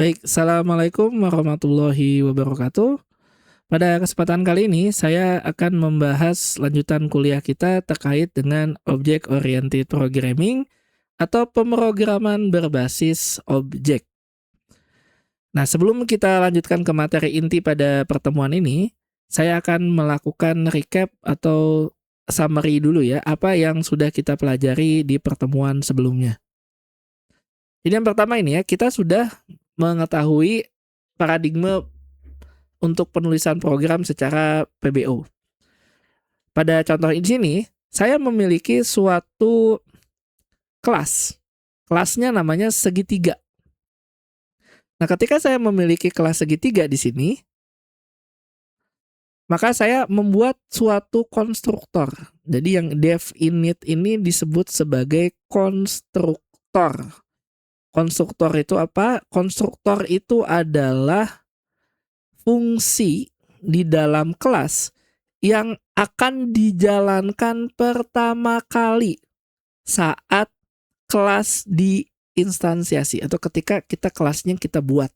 Baik, assalamualaikum warahmatullahi wabarakatuh. Pada kesempatan kali ini, saya akan membahas lanjutan kuliah kita terkait dengan Object Oriented Programming atau pemrograman berbasis objek. Nah, sebelum kita lanjutkan ke materi inti pada pertemuan ini, saya akan melakukan recap atau summary dulu ya, apa yang sudah kita pelajari di pertemuan sebelumnya. Jadi yang pertama ini ya, kita sudah mengetahui paradigma untuk penulisan program secara PBO. Pada contoh di sini, saya memiliki suatu kelas. Kelasnya namanya segitiga. Nah, ketika saya memiliki kelas segitiga di sini, maka saya membuat suatu konstruktor. Jadi yang dev init ini disebut sebagai konstruktor. Konstruktor itu apa? Konstruktor itu adalah fungsi di dalam kelas yang akan dijalankan pertama kali saat kelas diinstansiasi atau ketika kita kelasnya kita buat.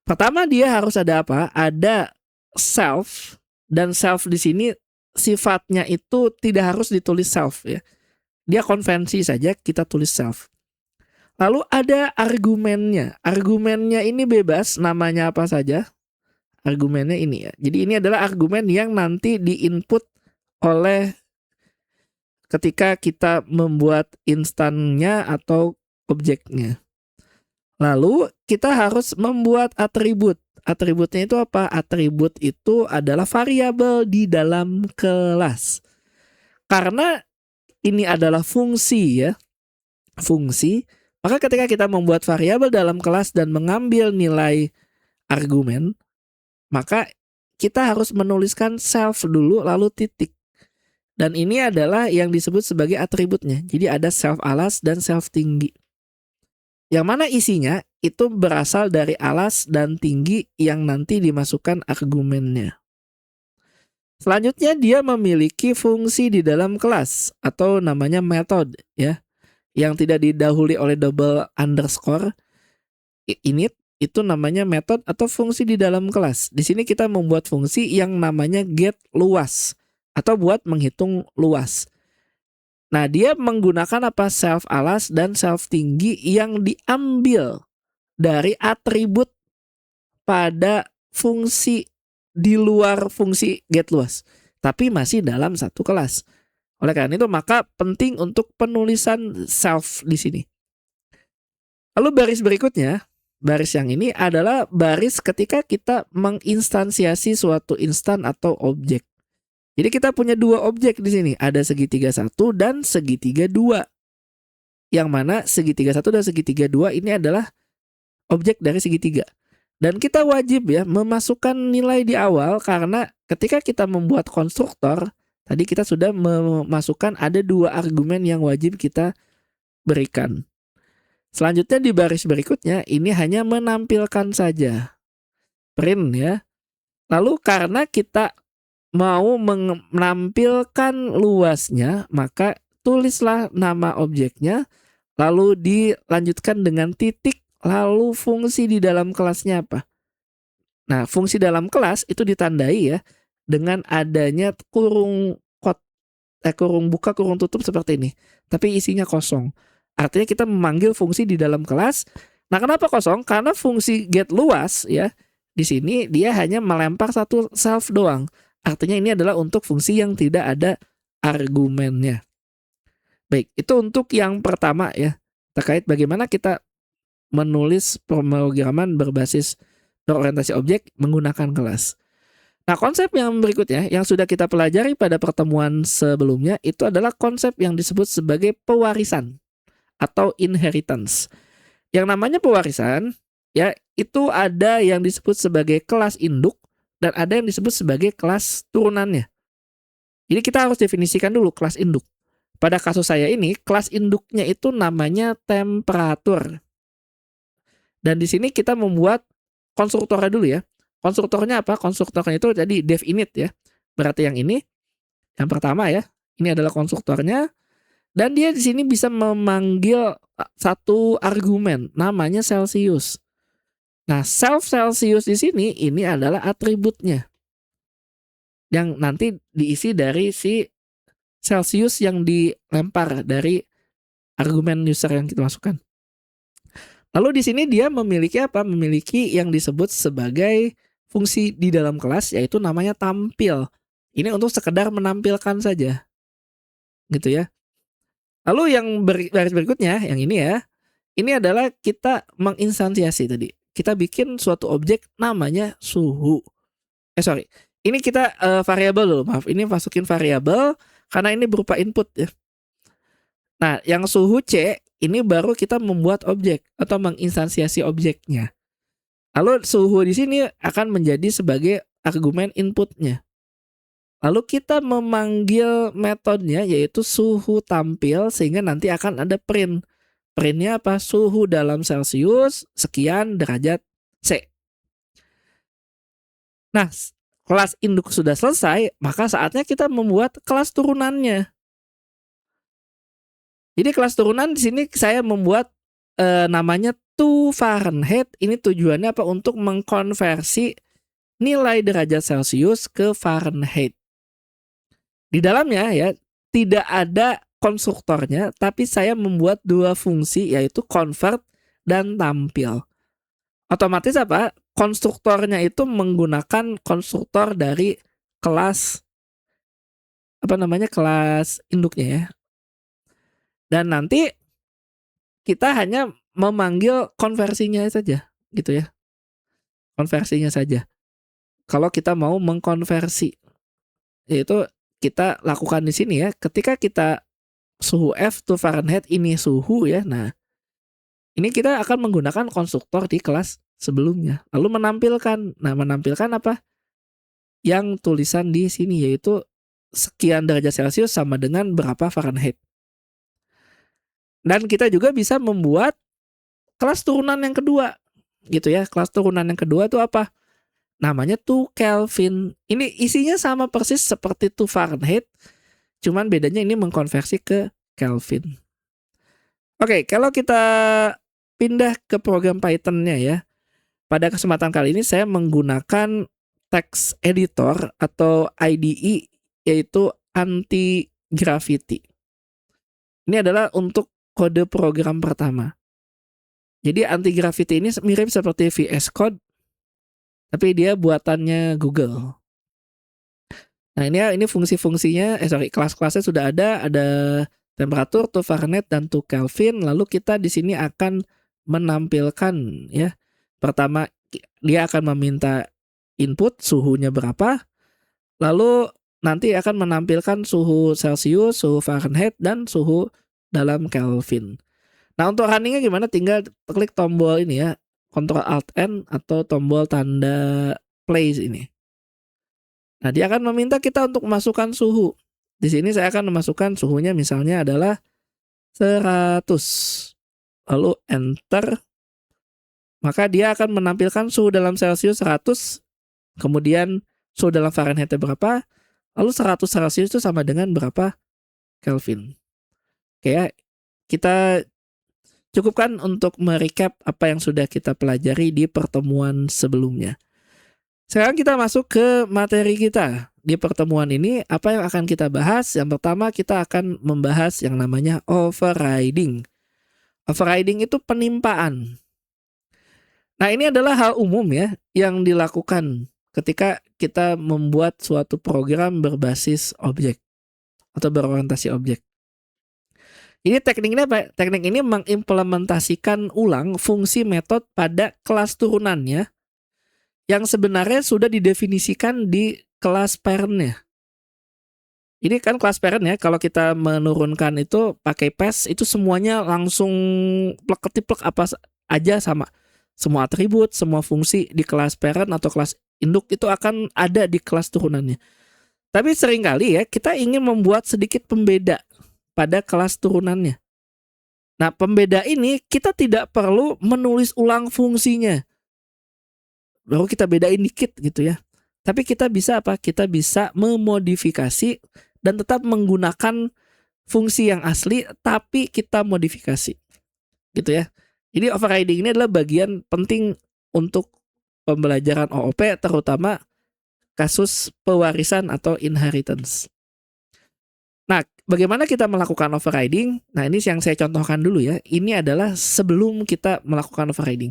Pertama dia harus ada apa? Ada self, dan self di sini sifatnya itu tidak harus ditulis self ya. Dia konvensi saja kita tulis self. Lalu ada argumennya. Argumennya ini bebas, namanya apa saja. Argumennya ini ya. Jadi ini adalah argumen yang nanti diinput oleh ketika kita membuat instannya atau objeknya. Lalu kita harus membuat atribut. Atributnya itu apa? Atribut itu adalah variabel di dalam kelas. Karena ini adalah fungsi ya. Fungsi. Maka ketika kita membuat variabel dalam kelas dan mengambil nilai argumen, maka kita harus menuliskan self dulu lalu titik. Dan ini adalah yang disebut sebagai atributnya. Jadi ada self alas dan self tinggi. Yang mana isinya itu berasal dari alas dan tinggi yang nanti dimasukkan argumennya. Selanjutnya dia memiliki fungsi di dalam kelas atau namanya method ya. Yang tidak didahului oleh double underscore init itu namanya method atau fungsi di dalam kelas. Di sini kita membuat fungsi yang namanya get luas atau buat menghitung luas. Nah, dia menggunakan apa? Self alas dan self tinggi yang diambil dari atribut pada fungsi di luar fungsi get luas, tapi masih dalam satu kelas. Oleh karena itu maka penting untuk penulisan self di sini. Lalu baris berikutnya, baris yang ini adalah baris ketika kita menginstansiasi suatu instan atau objek. Jadi kita punya dua objek di sini, ada segitiga 1 dan segitiga 2. Yang mana segitiga 1 dan segitiga 2 ini adalah objek dari segitiga. Dan kita wajib ya memasukkan nilai di awal karena ketika kita membuat konstruktor, tadi kita sudah memasukkan ada dua argumen yang wajib kita berikan. Selanjutnya di baris berikutnya ini hanya menampilkan saja. Print ya. Lalu karena kita mau menampilkan luasnya, maka tulislah nama objeknya, lalu dilanjutkan dengan titik, lalu fungsi di dalam kelasnya apa. Nah, fungsi dalam kelas itu ditandai ya dengan adanya kurung buka, kurung tutup seperti ini. Tapi isinya kosong. Artinya kita memanggil fungsi di dalam kelas. Nah, kenapa kosong? Karena fungsi get luas ya, di sini dia hanya melempar satu self doang. Artinya ini adalah untuk fungsi yang tidak ada argumennya. Baik, itu untuk yang pertama ya, terkait bagaimana kita menulis pemrograman berbasis berorientasi objek menggunakan kelas. Nah, konsep yang berikutnya yang sudah kita pelajari pada pertemuan sebelumnya itu adalah konsep yang disebut sebagai pewarisan atau inheritance. Yang namanya pewarisan ya itu ada yang disebut sebagai kelas induk dan ada yang disebut sebagai kelas turunannya. Jadi kita harus definisikan dulu kelas induk. Pada kasus saya ini kelas induknya itu namanya temperatur. Dan di sini kita membuat konstruktornya dulu ya. Konstruktornya apa? Konstruktornya itu jadi dev init ya. Berarti yang ini yang pertama ya. Ini adalah konstruktornya. Dan dia di sini bisa memanggil satu argumen namanya Celsius. Nah, self Celsius di sini ini adalah atributnya yang nanti diisi dari si Celsius yang dilempar dari argumen user yang kita masukkan. Lalu di sini dia memiliki apa? Memiliki yang disebut sebagai fungsi di dalam kelas, yaitu namanya tampil. Ini untuk sekedar menampilkan saja, gitu ya. Lalu yang baris berikutnya, yang ini ya, ini adalah kita menginstansiasi tadi. Kita bikin suatu objek namanya suhu. Sorry, ini kita variabel dulu, maaf. Ini masukin variabel karena ini berupa input ya. Nah, yang suhu C ini baru kita membuat objek atau menginstansiasi objeknya. Lalu suhu di sini akan menjadi sebagai argumen inputnya. Lalu kita memanggil metodenya yaitu suhu tampil sehingga nanti akan ada print. Printnya apa? Suhu dalam Celsius sekian derajat C. Nah, kelas induk sudah selesai, maka saatnya kita membuat kelas turunannya. Jadi kelas turunan di sini saya membuat namanya to Fahrenheit. Ini tujuannya apa? Untuk mengkonversi nilai derajat Celsius ke Fahrenheit. Di dalamnya ya tidak ada konstruktornya, tapi saya membuat dua fungsi yaitu convert dan tampil. Otomatis apa? Konstruktornya itu menggunakan konstruktor dari kelas kelas induknya ya. Dan nanti kita hanya memanggil konversinya saja, gitu ya. Konversinya saja. Kalau kita mau mengkonversi, yaitu kita lakukan di sini ya. Ketika kita suhu F to Fahrenheit ini suhu ya. Nah, ini kita akan menggunakan konstruktor di kelas sebelumnya. Lalu menampilkan. Nah, menampilkan apa? Yang tulisan di sini yaitu sekian derajat Celcius sama dengan berapa Fahrenheit. Dan kita juga bisa membuat kelas turunan yang kedua. Gitu ya. Kelas turunan yang kedua itu apa? Namanya to Kelvin. Ini isinya sama persis seperti to Fahrenheit. Cuman bedanya ini mengkonversi ke Kelvin. Oke, kalau kita pindah ke program Python-nya ya. Pada kesempatan kali ini saya menggunakan text editor atau IDE yaitu anti-gravity. Ini adalah untuk kode program pertama. Jadi anti-gravity ini mirip seperti VS Code, tapi dia buatannya Google. Nah ini fungsi-fungsinya, kelas-kelasnya sudah ada temperatur, to Fahrenheit dan to Kelvin. Lalu kita di sini akan menampilkan ya. Pertama dia akan meminta input suhunya berapa, lalu nanti akan menampilkan suhu Celsius, suhu Fahrenheit dan suhu dalam Kelvin. Nah untuk runningnya gimana? Tinggal klik tombol ini ya, Ctrl Alt N atau tombol tanda play ini. Nah dia akan meminta kita untuk memasukkan suhu. Di sini saya akan memasukkan suhunya misalnya adalah 100. Lalu enter. Maka dia akan menampilkan suhu dalam Celsius 100. Kemudian suhu dalam Fahrenheit berapa. Lalu 100 Celsius itu sama dengan berapa Kelvin. Oke ya. Kita cukupkan untuk merecap apa yang sudah kita pelajari di pertemuan sebelumnya. Sekarang kita masuk ke materi kita. Di pertemuan ini apa yang akan kita bahas? Yang pertama kita akan membahas yang namanya overriding. Overriding itu penimpaan. Nah ini adalah hal umum ya yang dilakukan ketika kita membuat suatu program berbasis objek atau berorientasi objek. Ini tekniknya apa? Teknik ini mengimplementasikan ulang fungsi metode pada kelas turunannya yang sebenarnya sudah didefinisikan di kelas parent-nya. Ini kan kelas parent ya, kalau kita menurunkan itu pakai pass itu semuanya langsung plek-ketiplek apa aja sama. Semua atribut, semua fungsi di kelas parent atau kelas induk itu akan ada di kelas turunannya. Tapi seringkali ya kita ingin membuat sedikit pembeda pada kelas turunannya. Nah, pembeda ini kita tidak perlu menulis ulang fungsinya. Baru kita bedain dikit gitu ya. Tapi kita bisa apa? Kita bisa memodifikasi dan tetap menggunakan fungsi yang asli tapi kita modifikasi. Gitu ya. Jadi overriding ini adalah bagian penting untuk pembelajaran OOP, terutama kasus pewarisan atau inheritance. Nah, bagaimana kita melakukan overriding? Nah, ini yang saya contohkan dulu ya. Ini adalah sebelum kita melakukan overriding.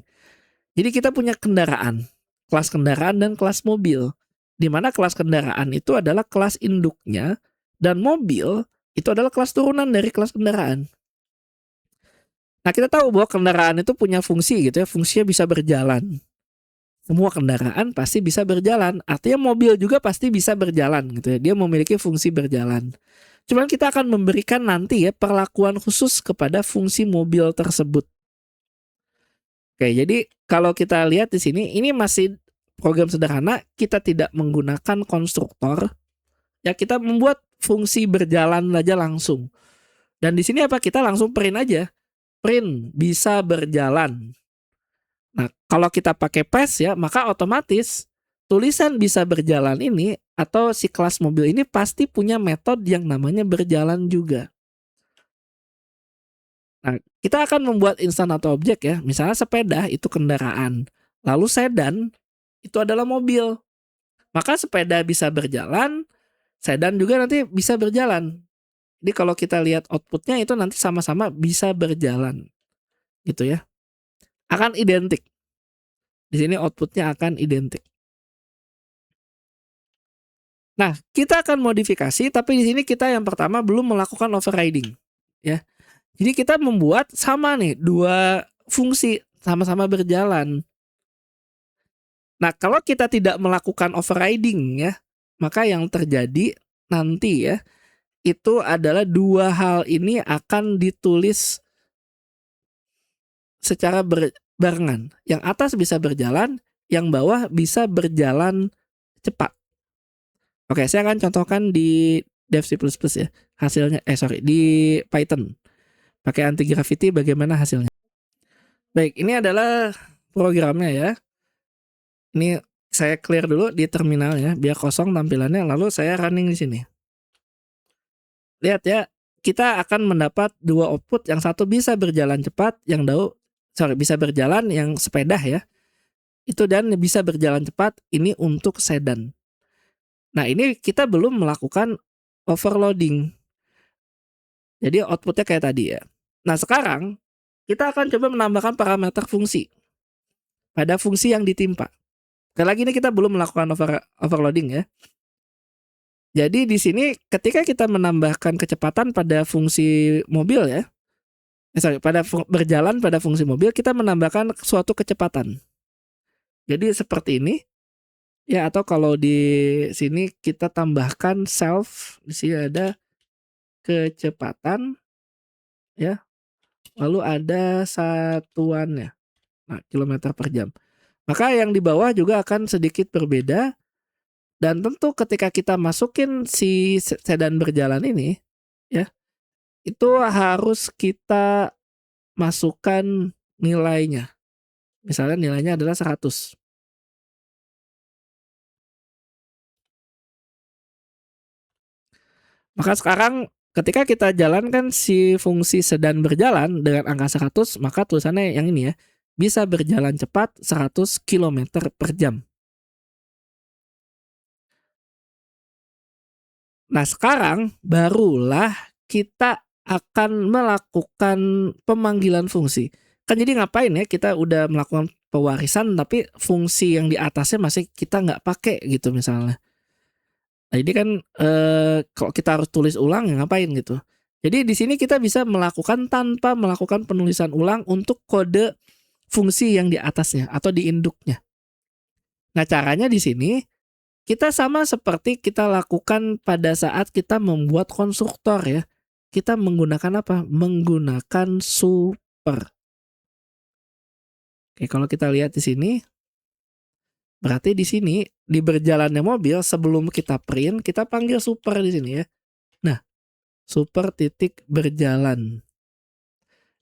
Jadi kita punya kendaraan, kelas kendaraan dan kelas mobil. Di mana kelas kendaraan itu adalah kelas induknya dan mobil itu adalah kelas turunan dari kelas kendaraan. Nah, kita tahu bahwa kendaraan itu punya fungsi gitu ya, fungsinya bisa berjalan. Semua kendaraan pasti bisa berjalan, artinya mobil juga pasti bisa berjalan gitu ya. Dia memiliki fungsi berjalan. Cuman kita akan memberikan nanti ya perlakuan khusus kepada fungsi mobil tersebut. Oke, jadi kalau kita lihat di sini, ini masih program sederhana, kita tidak menggunakan konstruktor. Ya, kita membuat fungsi berjalan aja langsung. Dan di sini apa? Kita langsung print aja. Print bisa berjalan. Nah, kalau kita pakai PES ya, maka otomatis tulisan bisa berjalan ini atau si kelas mobil ini pasti punya metode yang namanya berjalan juga. Nah, kita akan membuat instan atau objek ya. Misalnya sepeda itu kendaraan. Lalu sedan itu adalah mobil. Maka sepeda bisa berjalan, sedan juga nanti bisa berjalan. Jadi kalau kita lihat outputnya itu nanti sama-sama bisa berjalan. Gitu ya. Akan identik. Di sini outputnya akan identik. Nah, kita akan modifikasi, tapi di sini kita yang pertama belum melakukan overriding, ya. Jadi kita membuat sama nih dua fungsi sama-sama berjalan. Nah, kalau kita tidak melakukan overriding ya, maka yang terjadi nanti ya itu adalah dua hal ini akan ditulis secara berbarengan. Yang atas bisa berjalan, yang bawah bisa berjalan cepat. Oke, saya akan contohkan di Dev C++ ya. Hasilnya di Python. Pakai anti gravity bagaimana hasilnya. Baik, ini adalah programnya ya. Ini saya clear dulu di terminal ya, biar kosong tampilannya, lalu saya running di sini. Lihat ya, kita akan mendapat dua output, yang satu bisa berjalan cepat, yang bisa berjalan yang sepeda ya. Itu dan bisa berjalan cepat ini untuk sedan. Nah, ini kita belum melakukan overloading. Jadi outputnya kayak tadi ya. Nah, sekarang kita akan coba menambahkan parameter fungsi pada fungsi yang ditimpa. Sekali lagi ini kita belum melakukan overloading ya. Jadi di sini ketika kita menambahkan kecepatan pada fungsi mobil ya, berjalan pada fungsi mobil, kita menambahkan suatu kecepatan. Jadi seperti ini ya, atau kalau di sini kita tambahkan self, di sini ada kecepatan ya, lalu ada satuannya, nah kilometer per jam. Maka yang di bawah juga akan sedikit berbeda. Dan tentu ketika kita masukin si sedan berjalan ini ya, itu harus kita masukkan nilainya. Misalnya nilainya adalah 100. Maka sekarang ketika kita jalankan si fungsi sedan berjalan dengan angka 100, maka tulisannya yang ini ya, bisa berjalan cepat 100 km per jam. Nah, sekarang barulah kita akan melakukan pemanggilan fungsi. Kan jadi ngapain ya kita udah melakukan pewarisan tapi fungsi yang di atasnya masih kita nggak pakai gitu misalnya. Nah, ini kan kalau kita harus tulis ulang ya ngapain gitu. Jadi di sini kita bisa melakukan tanpa melakukan penulisan ulang untuk kode fungsi yang di atasnya atau di induknya. Nah, caranya di sini kita sama seperti kita lakukan pada saat kita membuat konstruktor ya. Kita menggunakan apa? Menggunakan super. Oke, kalau kita lihat di sini, berarti di sini di berjalannya mobil sebelum kita print, kita panggil super di sini ya. Nah, super titik berjalan.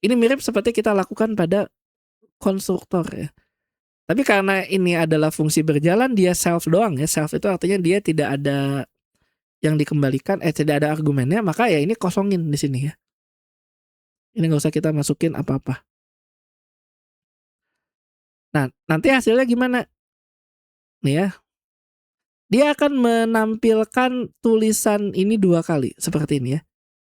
Ini mirip seperti kita lakukan pada konstruktor ya. Tapi karena ini adalah fungsi berjalan, dia self doang ya. Self itu artinya dia tidak ada yang dikembalikan, tidak ada argumennya, maka ya ini kosongin di sini ya. Ini nggak usah kita masukin apa-apa. Nah, nanti hasilnya gimana? Nih ya, dia akan menampilkan tulisan ini 2 kali seperti ini ya.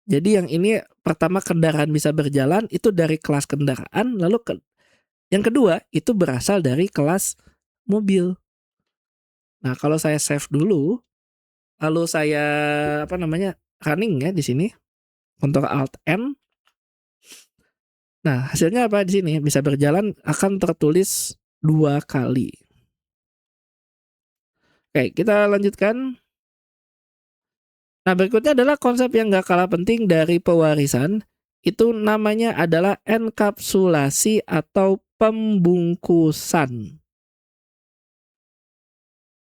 Jadi yang ini pertama kendaraan bisa berjalan itu dari kelas kendaraan, lalu yang kedua itu berasal dari kelas mobil. Nah, kalau saya save dulu, lalu saya running ya di sini, Ctrl Alt N. Nah, hasilnya apa di sini? Bisa berjalan akan tertulis 2 kali. Oke, kita lanjutkan. Nah, berikutnya adalah konsep yang gak kalah penting dari pewarisan. Itu namanya adalah enkapsulasi atau pembungkusan.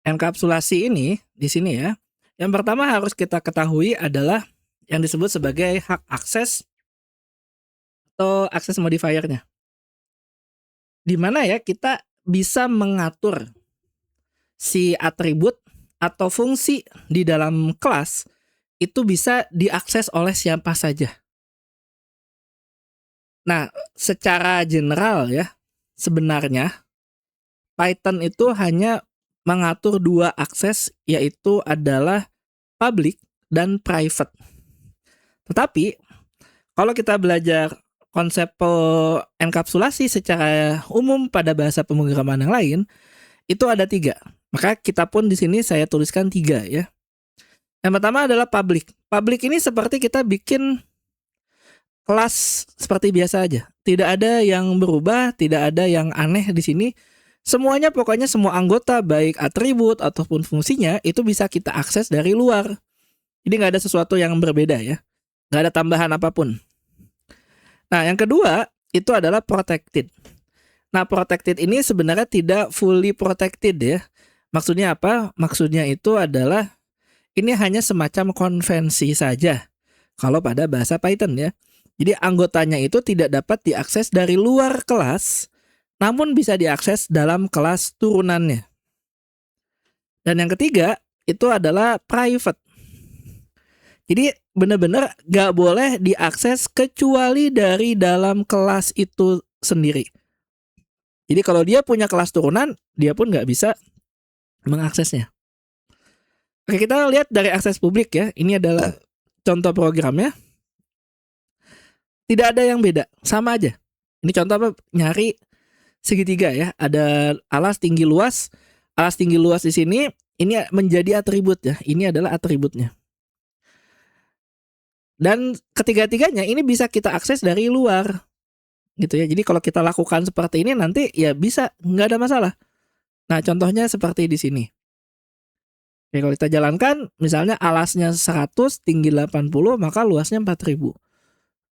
Enkapsulasi ini di sini ya. Yang pertama harus kita ketahui adalah yang disebut sebagai hak akses atau akses modifiernya. Di mana ya kita bisa mengatur si atribut atau fungsi di dalam kelas itu bisa diakses oleh siapa saja. Nah, secara general ya, sebenarnya Python itu hanya mengatur 2 akses, yaitu adalah public dan private. Tetapi kalau kita belajar konsep enkapsulasi secara umum pada bahasa pemrograman yang lain, itu ada 3. Maka kita pun di sini saya tuliskan 3 ya. Yang pertama adalah public. Public ini seperti kita bikin kelas seperti biasa aja. Tidak ada yang berubah, tidak ada yang aneh di sini. Semuanya pokoknya semua anggota baik atribut ataupun fungsinya itu bisa kita akses dari luar. Jadi nggak ada sesuatu yang berbeda ya. Nggak ada tambahan apapun. Nah, yang kedua itu adalah protected. Nah, protected ini sebenarnya tidak fully protected ya. Maksudnya apa? Maksudnya itu adalah ini hanya semacam konvensi saja kalau pada bahasa Python ya. Jadi anggotanya itu tidak dapat diakses dari luar kelas, namun bisa diakses dalam kelas turunannya. Dan yang ketiga itu adalah private. Jadi benar-benar gak boleh diakses kecuali dari dalam kelas itu sendiri. Jadi kalau dia punya kelas turunan, dia pun gak bisa mengaksesnya. Oke, kita lihat dari akses publik ya. Ini adalah contoh programnya. Tidak ada yang beda, sama aja. Ini contoh apa? Nyari segitiga ya. Ada alas tinggi luas. Alas tinggi luas di sini ini menjadi atribut ya. Ini adalah atributnya. Dan ketiga-tiganya ini bisa kita akses dari luar. Gitu ya. Jadi kalau kita lakukan seperti ini nanti ya bisa, nggak ada masalah. Nah, contohnya seperti di sini. Oke, kalau kita jalankan misalnya alasnya 100, tinggi 80, maka luasnya 4000.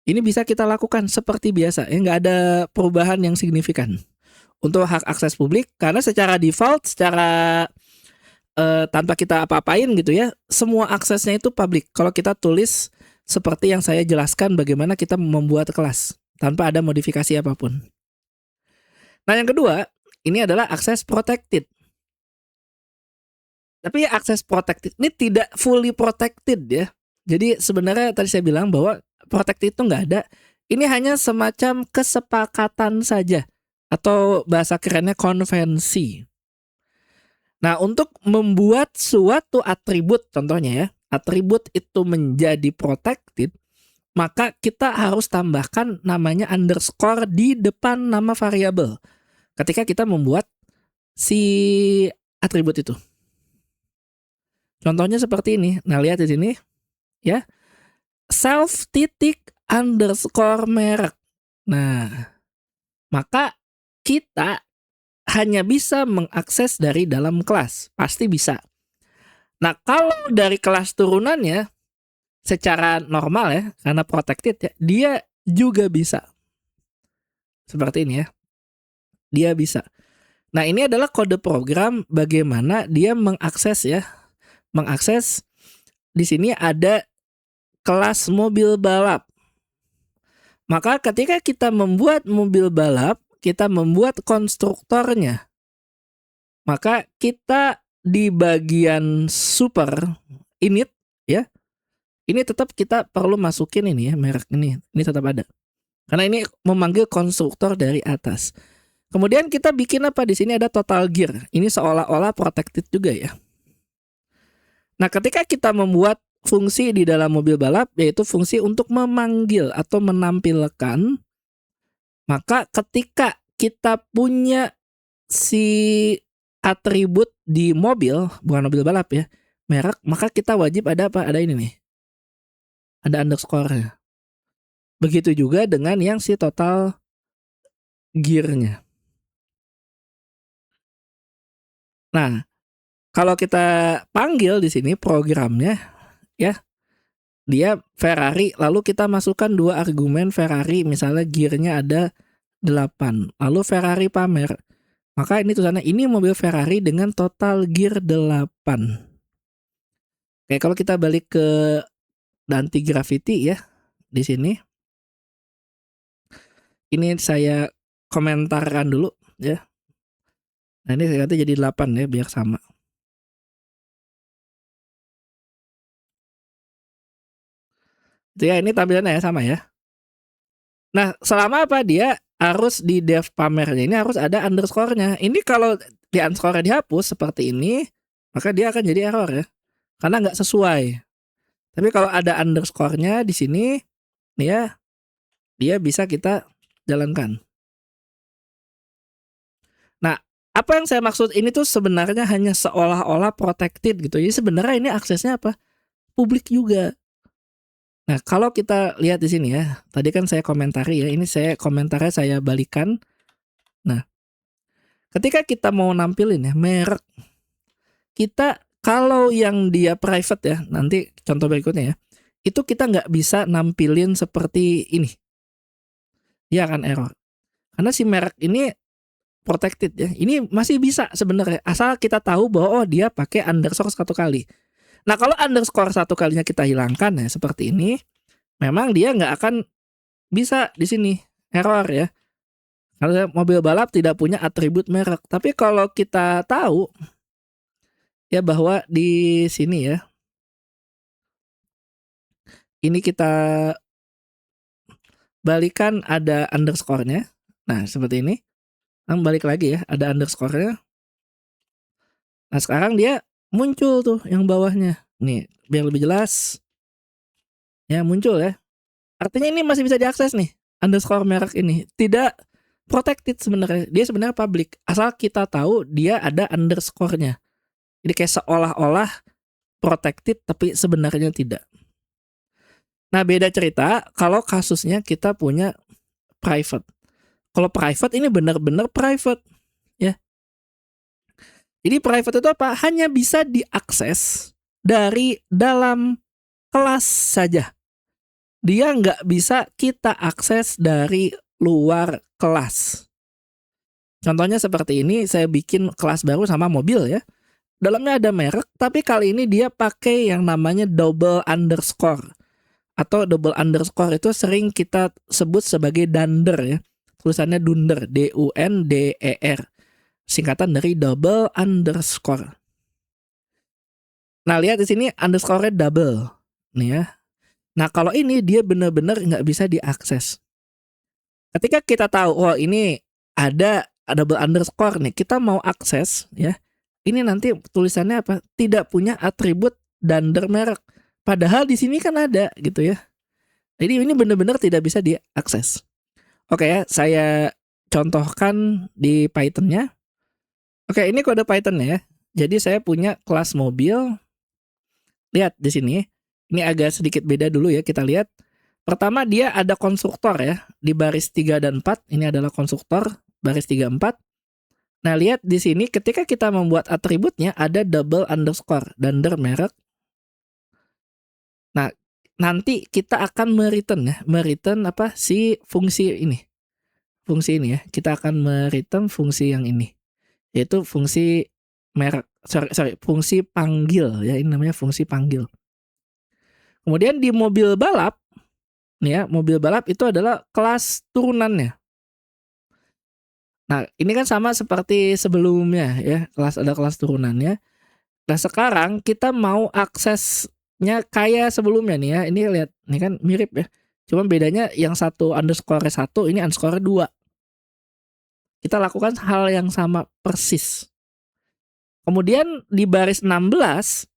Ini bisa kita lakukan seperti biasa, ya nggak ada perubahan yang signifikan untuk hak akses publik karena secara default, secara tanpa kita apa-apain gitu ya, semua aksesnya itu publik. Kalau kita tulis seperti yang saya jelaskan bagaimana kita membuat kelas tanpa ada modifikasi apapun. Nah, yang kedua, ini adalah akses protected. Tapi akses protected ini tidak fully protected ya. Jadi sebenarnya tadi saya bilang bahwa protected itu nggak ada. Ini hanya semacam kesepakatan saja atau bahasa kerennya konvensi. Nah, untuk membuat suatu atribut contohnya ya, atribut itu menjadi protected, maka kita harus tambahkan namanya underscore di depan nama variabel ketika kita membuat si atribut itu. Contohnya seperti ini. Nah, lihat di sini ya. Self titik underscore merek. Nah, maka kita hanya bisa mengakses dari dalam kelas. Pasti bisa. Nah, kalau dari kelas turunannya secara normal ya, karena protected ya, dia juga bisa. Seperti ini ya. Dia bisa. Nah, ini adalah kode program bagaimana dia mengakses ya. Mengakses di sini ada kelas mobil balap. Maka ketika kita membuat mobil balap, kita membuat konstruktornya. Maka kita di bagian super init ya. Ini tetap kita perlu masukin ini ya, merek ini. Ini tetap ada. Karena ini memanggil konstruktor dari atas. Kemudian kita bikin apa di sini ada total gear. Ini seolah-olah protected juga ya. Nah, ketika kita membuat fungsi di dalam mobil balap yaitu fungsi untuk memanggil atau menampilkan, maka ketika kita punya si atribut di mobil, bukan mobil balap ya, merek, maka kita wajib ada apa? Ada ini nih. Ada underscore-nya. Begitu juga dengan yang si total gear-nya. Nah, kalau kita panggil di sini programnya ya, dia Ferrari, lalu kita masukkan 2 argumen Ferrari, misalnya gear-nya ada 8. Lalu Ferrari pamer. Maka ini tulisannya ini mobil Ferrari dengan total gear 8. Oke, kalau kita balik ke Dante Graffiti ya, di sini. Ini saya komentarkan dulu ya. Nah, ini saya ganti jadi 8 ya biar sama. Itu ya, ini tampilannya ya sama ya. Nah, selama apa dia harus di dev pamernya ini harus ada underscore-nya. Ini kalau di underscore dihapus seperti ini, maka dia akan jadi error ya. Karena nggak sesuai. Tapi kalau ada underscore-nya di sini, nih ya, dia bisa kita jalankan. Nah, apa yang saya maksud ini tuh sebenarnya hanya seolah-olah protected gitu. Jadi sebenarnya ini aksesnya apa? Publik juga. Nah, kalau kita lihat di sini ya, tadi kan saya komentari ya, ini saya komentarnya saya balikan. Nah, ketika kita mau nampilin ya merek, kita kalau yang dia private ya, nanti contoh berikutnya ya, itu kita nggak bisa nampilin seperti ini. Dia akan error. Karena si merek ini protected ya. Ini masih bisa sebenarnya asal kita tahu bahwa oh dia pakai underscore 1 kali. Nah, kalau underscore 1 kalinya kita hilangkan ya seperti ini, memang dia nggak akan bisa di sini error ya. Karena mobil balap tidak punya atribut merek. Tapi kalau kita tahu ya bahwa di sini ya, ini kita balikan ada underscore-nya. Nah, seperti ini. Balik lagi ya, ada underscore-nya. Nah, sekarang dia muncul tuh yang bawahnya. Nih, biar lebih jelas. Ya, muncul ya. Artinya ini masih bisa diakses nih, underscore merek ini. Tidak protected sebenarnya. Dia sebenarnya public. Asal kita tahu dia ada underscore-nya. Jadi kayak seolah-olah protected tapi sebenarnya tidak. Nah, beda cerita kalau kasusnya kita punya private. Kalau private ini benar-benar private ya. Jadi private itu apa? Hanya bisa diakses dari dalam kelas saja. Dia nggak bisa kita akses dari luar kelas. Contohnya seperti ini, saya bikin kelas baru sama mobil ya. Dalamnya ada merek, tapi kali ini dia pakai yang namanya double underscore. Atau double underscore itu sering kita sebut sebagai dunder ya. Tulisannya dunder, D-U-N-D-E-R. Singkatan dari double underscore. Nah, lihat di sini underscore-nya double. Nih ya. Nah, kalau ini dia benar-benar nggak bisa diakses. Ketika kita tahu, oh ini ada double underscore nih, kita mau akses ya. Ini nanti tulisannya apa? Tidak punya atribut dunder merek. Padahal di sini kan ada gitu ya. Jadi ini benar-benar tidak bisa diakses. Oke ya, saya contohkan di Python-nya. Oke, ini kode Python ya. Jadi saya punya kelas mobil. Lihat di sini. Ini agak sedikit beda dulu ya, kita lihat. Pertama dia ada konstruktor ya, di baris 3 dan 4. Ini adalah konstruktor baris 3 4. Nah, lihat di sini ketika kita membuat atributnya ada double underscore dunder merek. Nah, nanti kita akan mereturn ya, mereturn apa si fungsi ini. Fungsi ini ya, kita akan mereturn fungsi yang ini. Yaitu fungsi merek, fungsi panggil ya, ini namanya fungsi panggil. Kemudian di mobil balap, nih ya, mobil balap itu adalah kelas turunannya. Nah, ini kan sama seperti sebelumnya ya, ada kelas turunannya. Nah, sekarang kita mau aksesnya kayak sebelumnya nih ya. Ini lihat, ini kan mirip ya. Cuma bedanya yang satu underscore 1, ini underscore 2. kita lakukan hal yang sama persis. Kemudian di baris 16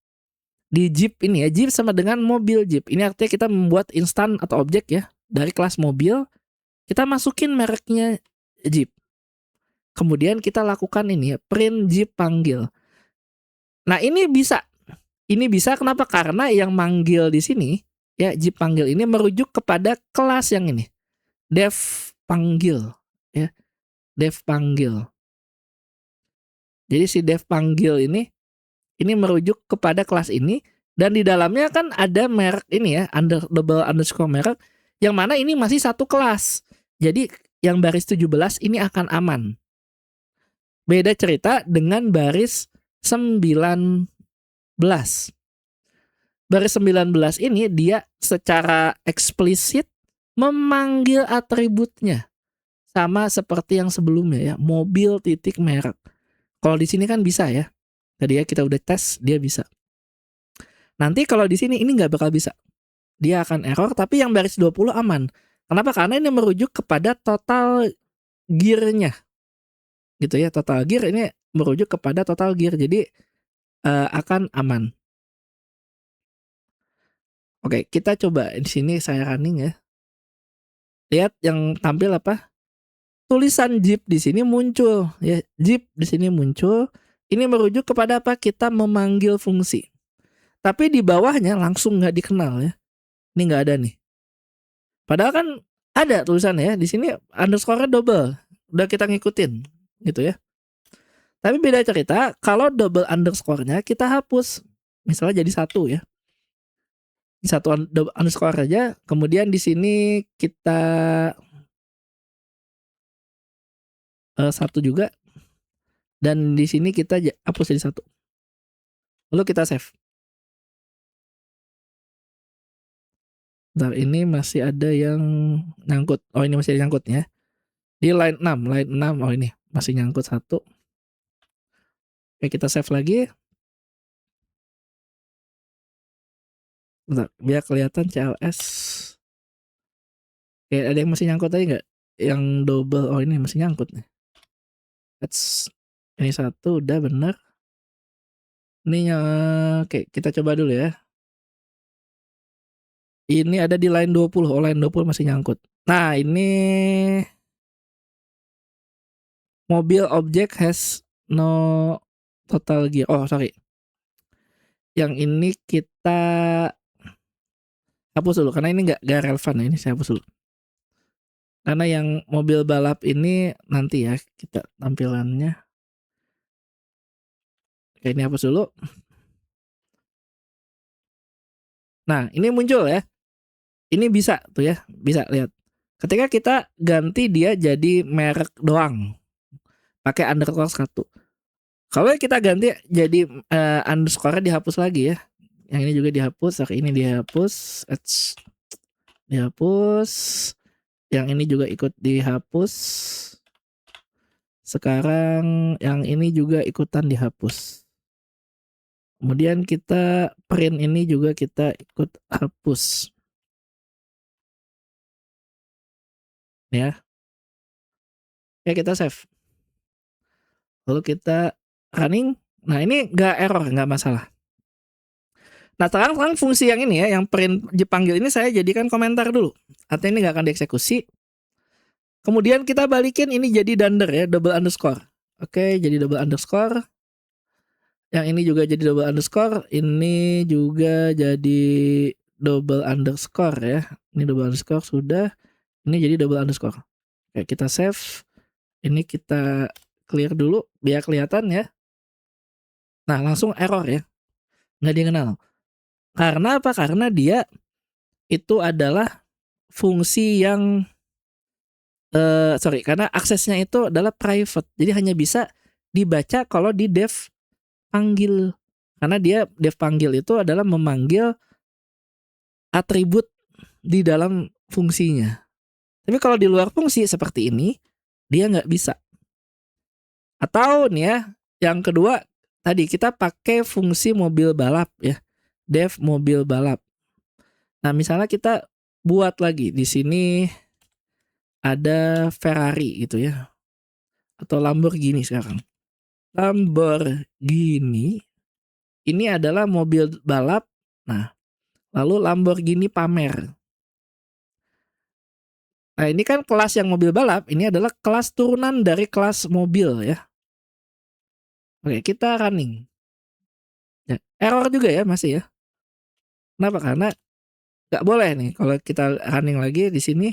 di Jeep ini ya, Jeep sama dengan mobil Jeep. Ini artinya kita membuat instan atau objek ya dari kelas mobil, kita masukin mereknya Jeep. Kemudian kita lakukan ini ya, print Jeep panggil. Nah, ini bisa kenapa? Karena yang manggil di sini ya, Jeep panggil ini merujuk kepada kelas yang ini. Dev panggil ya, dev panggil. Jadi si dev panggil ini merujuk kepada kelas ini, dan di dalamnya kan ada merek ini ya, double underscore merek, yang mana ini masih satu kelas. Jadi yang baris 17 ini akan aman. Beda cerita dengan baris 19. Baris 19 ini dia secara eksplisit memanggil atributnya. Sama seperti yang sebelumnya ya, mobil titik merek. Kalau di sini kan bisa ya. Tadi ya kita udah tes, dia bisa. Nanti kalau di sini ini nggak bakal bisa. Dia akan error, tapi yang baris 20 aman. Kenapa? Karena ini merujuk kepada total gear-nya. Gitu ya, total gear ini merujuk kepada total gear. Jadi akan aman. Oke, kita coba di sini saya running ya. Lihat yang tampil apa? Tulisan Jeep di sini muncul ya, Jeep di sini muncul. Ini merujuk kepada apa? Kita memanggil fungsi. Tapi di bawahnya langsung nggak dikenal ya. Ini nggak ada nih. Padahal kan ada tulisannya ya. Di sini underscore double. Udah kita ngikutin gitu ya. Tapi beda cerita kalau double underscore-nya kita hapus. Misalnya jadi satu ya. Satu underscore aja. Kemudian di sini kita satu juga. Dan di sini kita hapus jadi satu. Lalu kita save. Bentar, ini masih ada yang nyangkut. Oh, ini masih ada nyangkut ya. Di line 6. Oh, ini masih nyangkut satu. Oke, kita save lagi. Bentar, biar kelihatan CLS. Oke, ada yang masih nyangkut tadi nggak? Yang double. Oh, ini masih nyangkut nih. Ini satu udah bener. Ini oke, kita coba dulu ya. Ini ada di line 20. Oh, line 20 masih nyangkut. Nah, ini mobil object has no total gear. Oh, sorry. Yang ini kita hapus dulu karena ini nggak relevan ya. Ini saya hapus dulu. Karena yang mobil balap ini nanti ya kita tampilannya. Oke, ini hapus dulu. Nah, ini muncul ya. Ini bisa tuh ya, bisa lihat. Ketika kita ganti dia jadi merek doang, pakai underscore 1. Kalau kita ganti jadi underscore dihapus lagi ya. Yang ini juga dihapus, ini dihapus, dihapus. Yang ini juga ikut dihapus. Sekarang yang ini juga ikutan dihapus. Kemudian kita print ini juga kita ikut hapus. Ya. Ya, kita save. Lalu kita running. Nah, ini nggak error, nggak masalah. Nah, sekarang fungsi yang ini ya, yang print dipanggil ini saya jadikan komentar dulu. Artinya ini nggak akan dieksekusi. Kemudian kita balikin ini jadi dunder ya, double underscore. Oke, jadi double underscore. Yang ini juga jadi double underscore. Ini juga jadi double underscore ya. Ini double underscore sudah. Ini jadi double underscore. Oke, kita save. Ini kita clear dulu biar kelihatan ya. Nah, langsung error ya. Nggak dikenal. Karena apa? Karena dia itu adalah fungsi yang karena aksesnya itu adalah private. Jadi hanya bisa dibaca kalau di dev panggil. Karena dia dev panggil itu adalah memanggil atribut di dalam fungsinya. Tapi kalau di luar fungsi seperti ini, dia nggak bisa. Atau nih ya, yang kedua tadi kita pakai fungsi mobil balap ya, dev mobil balap. Nah, misalnya kita buat lagi di sini ada Ferrari gitu ya. atau Lamborghini sekarang. Lamborghini ini adalah mobil balap. Nah, lalu Lamborghini pamer. Nah, ini kan kelas yang mobil balap, ini adalah kelas turunan dari kelas mobil ya. Oke, kita running. Ya, error juga ya masih ya. Kenapa? Karena nggak boleh nih kalau kita running lagi di sini.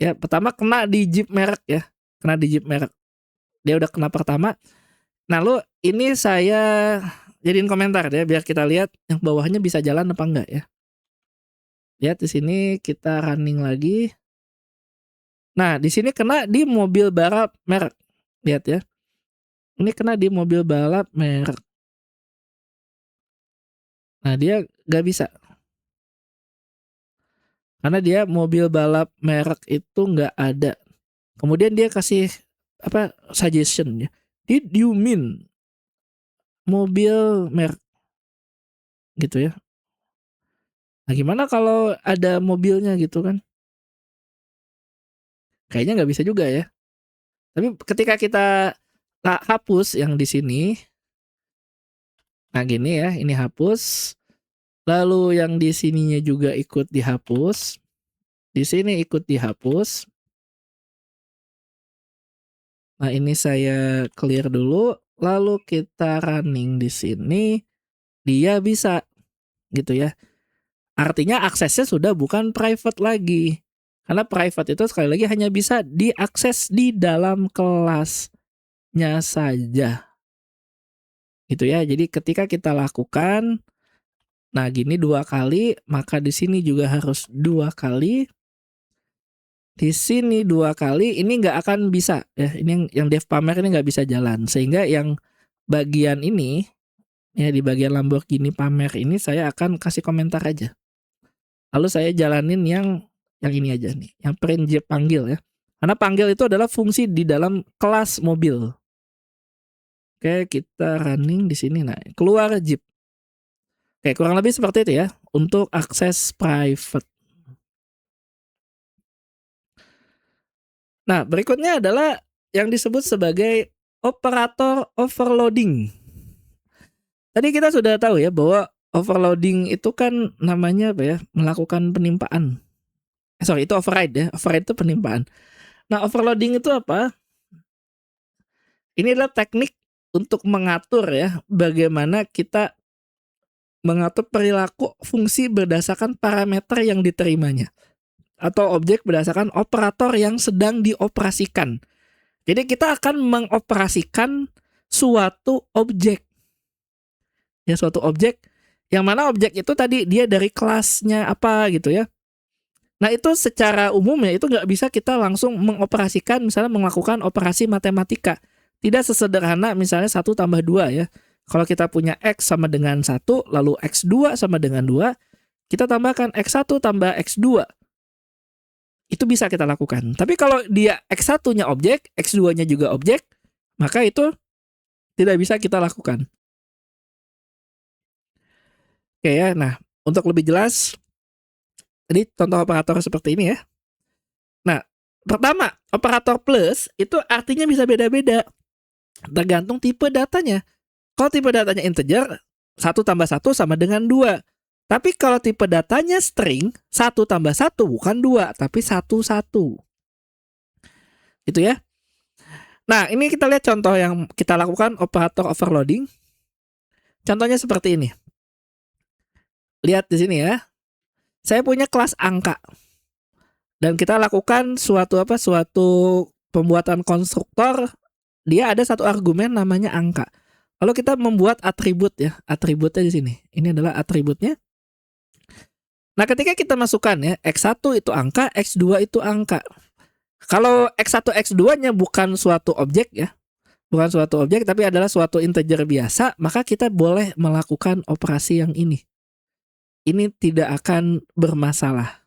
Ya, pertama kena di Jeep merek ya. Kena di Jeep merek. Dia udah kena pertama. Nah, lu ini saya jadiin komentar ya biar kita lihat yang bawahnya bisa jalan apa enggak ya. Lihat di sini kita running lagi. Nah, di sini kena di mobil balap merek. Lihat ya. Ini kena di mobil balap merek. Nah, dia nggak bisa. Karena dia mobil balap merek itu nggak ada. Kemudian dia kasih apa suggestion ya. Did you mean mobil merek gitu ya. Nah, gimana kalau ada mobilnya gitu kan? Kayaknya nggak bisa juga ya. Tapi ketika kita hapus yang di sini, nah gini ya, ini hapus. Lalu yang di sininya juga ikut dihapus. Di sini ikut dihapus. Nah, ini saya clear dulu. Lalu kita running di sini. Dia bisa gitu ya. Artinya aksesnya sudah bukan private lagi. Karena private itu sekali lagi hanya bisa diakses di dalam kelasnya saja. Gitu ya. Jadi ketika kita lakukan, nah gini 2 kali, maka di sini juga harus 2 kali. Di sini 2 kali, ini nggak akan bisa ya. Ini yang dev pamer ini nggak bisa jalan. Sehingga yang bagian ini, ya di bagian Lamborghini pamer ini saya akan kasih komentar aja. Lalu saya jalanin yang ini aja nih, yang print Jeep panggil ya. Karena panggil itu adalah fungsi di dalam kelas mobil. Oke, kita running di sini. Nah, keluar Jeep. Oke, kurang lebih seperti itu ya untuk akses private. Nah, berikutnya adalah yang disebut sebagai operator overloading. Tadi kita sudah tahu ya bahwa overloading itu kan namanya apa ya? Melakukan penimpaan. Sorry, itu override ya. Override itu penimpaan. Nah, overloading itu apa? Ini adalah teknik untuk mengatur ya bagaimana kita mengatur perilaku fungsi berdasarkan parameter yang diterimanya atau objek berdasarkan operator yang sedang dioperasikan. Jadi kita akan mengoperasikan suatu objek. Ya, suatu objek yang mana objek itu tadi dia dari kelasnya apa gitu ya. Nah, itu secara umum ya itu nggak bisa kita langsung mengoperasikan misalnya melakukan operasi matematika. Tidak sesederhana misalnya 1 tambah 2 ya. Kalau kita punya X sama dengan 1, lalu X2 sama dengan 2, kita tambahkan X1 tambah X2. Itu bisa kita lakukan. Tapi kalau dia X1-nya objek, X2-nya juga objek, maka itu tidak bisa kita lakukan. Oke ya, nah untuk lebih jelas, ini contoh operator seperti ini ya. Nah, pertama, operator plus itu artinya bisa beda-beda. Tergantung tipe datanya. Kalau tipe datanya integer, 1 tambah 1 sama dengan 2. Tapi kalau tipe datanya string, 1 tambah 1 bukan 2, tapi 1. Gitu ya. Nah, ini kita lihat contoh yang kita lakukan operator overloading. Contohnya seperti ini. Lihat di sini ya. Saya punya kelas angka. Dan kita lakukan suatu pembuatan konstruktor, dia ada satu argumen namanya angka. Lalu kita membuat atribut ya, atributnya di sini. Ini adalah atributnya. Nah, ketika kita masukkan ya, X1 itu angka, X2 itu angka. Kalau X1, X2-nya bukan suatu objek ya, bukan suatu objek tapi adalah suatu integer biasa, maka kita boleh melakukan operasi yang ini. Ini tidak akan bermasalah.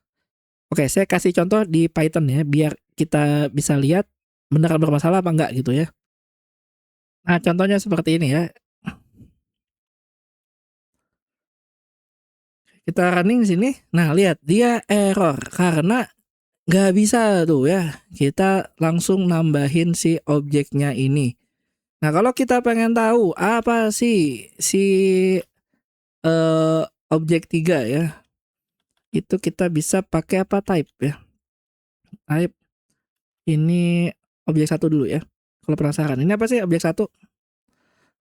Oke, saya kasih contoh di Python ya, biar kita bisa lihat beneran bermasalah apa enggak gitu ya. Nah, contohnya seperti ini ya. Kita running di sini. Nah, lihat dia error karena Nggak bisa tuh ya, kita langsung nambahin si objeknya ini. Nah, kalau kita pengen tahu apa sih si objek 3 ya, itu kita bisa pakai apa, type ya. Type ini objek 1 dulu ya. Kalau penasaran, ini apa sih objek 1?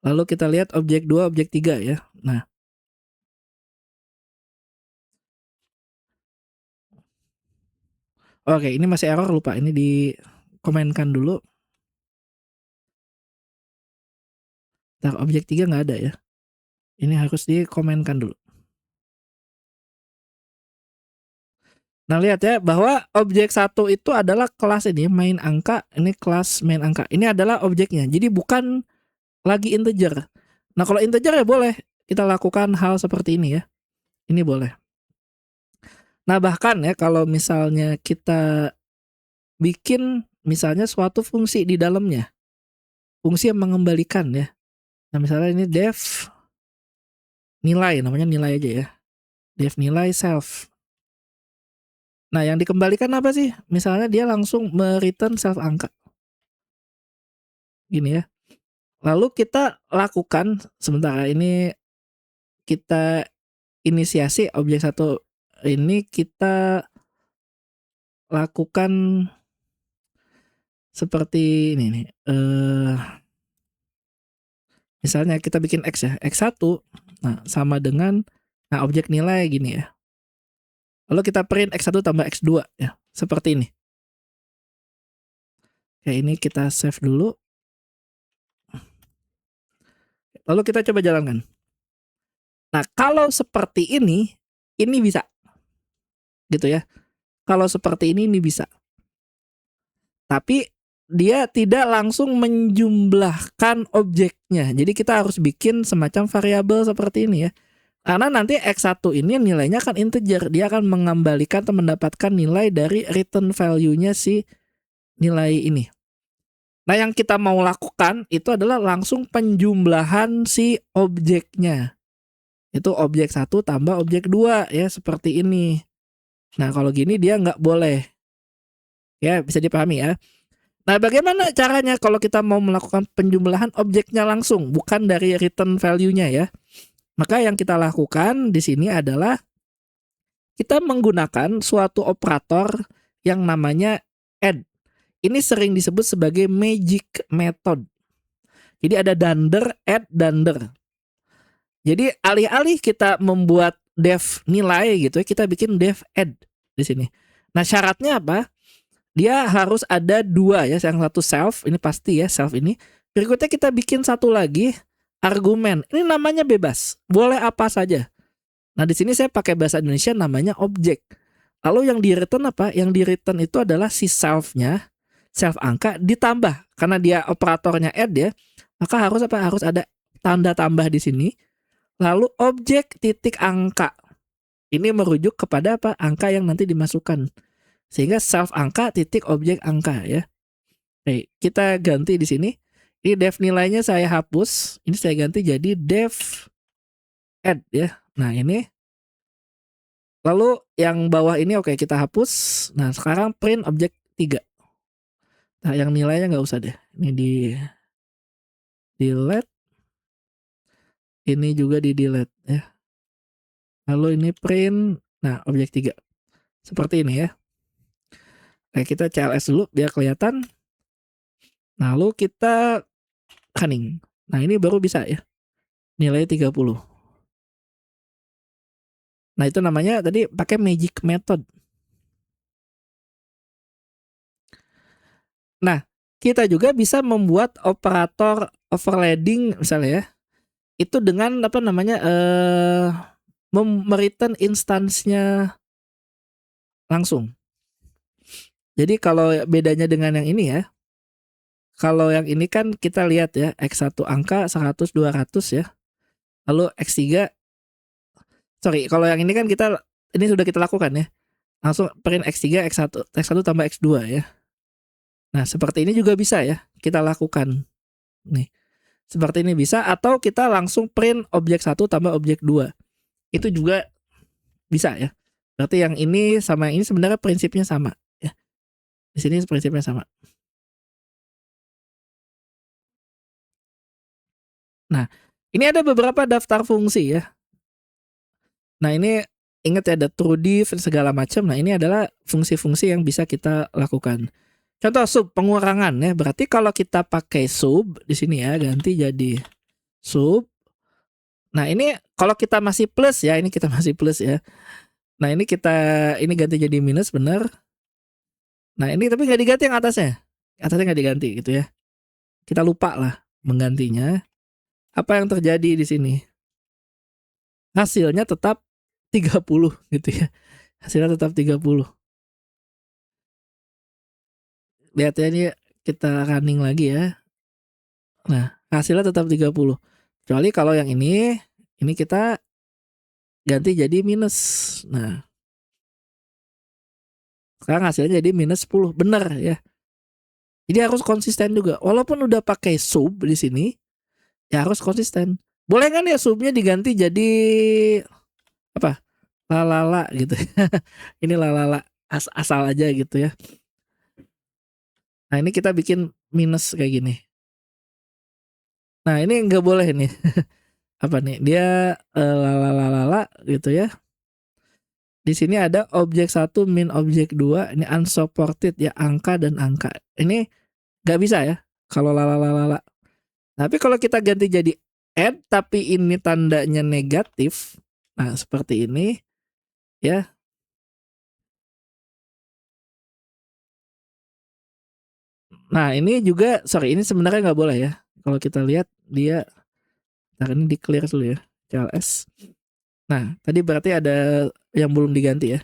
Lalu kita lihat objek 2, objek 3 ya. Nah, oke, ini masih error, lupa ini dikomenkan dulu. Nah, objek 3 nggak ada ya. Ini harus dikomenkan dulu. Nah, lihat ya bahwa objek 1 itu adalah kelas ini main angka, ini kelas main angka. Ini adalah objeknya. Jadi bukan lagi integer. Nah, kalau integer ya boleh kita lakukan hal seperti ini ya. Ini boleh. Nah, bahkan ya kalau misalnya kita bikin misalnya suatu fungsi di dalamnya. Fungsi yang mengembalikan ya. Nah, misalnya ini def nilai, namanya nilai aja ya. Def nilai self. Nah, yang dikembalikan apa sih? Misalnya dia langsung me-return self angka. Gini ya. Lalu kita lakukan sementara ini kita inisiasi objek 1 ini kita lakukan seperti ini nih. Misalnya kita bikin X ya, X1 nah sama dengan objek nilai gini ya. Lalu kita print X1 tambah X2 ya, seperti ini. Kayak ini kita save dulu. Lalu kita coba jalankan. Nah, kalau seperti ini bisa. Gitu ya. Kalau seperti ini bisa. Tapi dia tidak langsung menjumlahkan objeknya. Jadi kita harus bikin semacam variabel seperti ini ya. Karena nanti X1 ini nilainya akan integer. Dia akan mengembalikan atau mendapatkan nilai dari return value-nya si nilai ini. Nah, yang kita mau lakukan itu adalah langsung penjumlahan si objeknya. Itu objek 1 tambah objek 2 ya, seperti ini. Nah, kalau gini dia nggak boleh. Ya, bisa dipahami ya. Nah, bagaimana caranya kalau kita mau melakukan penjumlahan objeknya langsung, bukan dari return value-nya ya. Maka yang kita lakukan di sini adalah kita menggunakan suatu operator yang namanya add. Ini sering disebut sebagai magic method. Jadi ada dunder, add, dunder. Jadi alih-alih kita membuat def nilai gitu ya, kita bikin def add di sini. Nah, syaratnya apa? Dia harus ada 2 ya, yang satu self, ini pasti ya self ini. Berikutnya kita bikin satu lagi argumen. Ini namanya bebas, boleh apa saja. Nah, di sini saya pakai bahasa Indonesia namanya objek. Lalu yang di return apa? Yang di return itu adalah si self-nya, self angka ditambah karena dia operatornya add ya. Maka harus apa? Harus ada tanda tambah di sini. Lalu objek titik angka. Ini merujuk kepada apa? Angka yang nanti dimasukkan. Sehingga self angka titik objek angka ya. Oke, kita ganti di sini. Ini def nilainya saya hapus. Ini saya ganti jadi def add ya. Nah, ini. Lalu yang bawah ini oke kita hapus. Nah, sekarang print objek 3. Nah, yang nilainya nggak usah deh. Ini di delete. Ini juga di delete ya. Lalu ini print. Nah, objek 3. Seperti ini ya. Oke, kita CLS dulu biar kelihatan. Lalu kita cunning. Nah, ini baru bisa ya. Nilai 30. Nah, itu namanya tadi pakai magic method. Nah, kita juga bisa membuat operator overloading misalnya ya. Itu dengan apa namanya mereturn instansinya langsung. Jadi kalau bedanya dengan yang ini ya. Kalau yang ini kan kita lihat ya, X1 angka 100 200 ya. Lalu X3 kalau yang ini kan ini sudah kita lakukan ya. Langsung print X3 X1 tambah X2 ya. Nah, seperti ini juga bisa ya kita lakukan. Nih. Seperti ini bisa atau kita langsung print objek 1 tambah objek 2. Itu juga bisa ya. Berarti yang ini sama yang ini sebenarnya prinsipnya sama ya. Di sini prinsipnya sama. Nah, ini ada beberapa daftar fungsi ya. Nah, ini ingat ya ada true div dan segala macam. Nah, ini adalah fungsi-fungsi yang bisa kita lakukan. Contoh sub pengurangan ya. Berarti kalau kita pakai sub di sini ya, ganti jadi sub. Nah, ini kalau kita masih plus ya, ini kita masih plus ya. Nah, ini ganti jadi minus benar. Nah, ini tapi nggak diganti yang atasnya. Atasnya nggak diganti gitu ya. Kita lupa lah menggantinya. Apa yang terjadi di sini? Hasilnya tetap 30 gitu ya. Hasilnya tetap 30. Lihat ya, ini kita running lagi ya. Nah, hasilnya tetap 30. Kecuali kalau yang ini kita ganti jadi minus. Nah, sekarang hasilnya jadi minus 10. Benar ya. Jadi harus konsisten juga. Walaupun udah pakai sub di sini, ya harus konsisten. Boleh kan ya subnya diganti jadi apa? Lalala gitu. Ini lalala asal aja gitu ya. Nah, ini kita bikin minus kayak gini. Nah, ini nggak boleh nih. Apa nih? Dia lalala gitu ya. Di sini ada objek 1 min objek 2, ini unsupported ya, angka dan angka. Ini nggak bisa ya kalau lalala. Tapi kalau kita ganti jadi add tapi ini tandanya negatif. Nah, seperti ini ya. Nah, ini juga ini sebenarnya nggak boleh ya. Kalau kita lihat dia ini di clear dulu ya. CLS. Nah, tadi berarti ada yang belum diganti ya.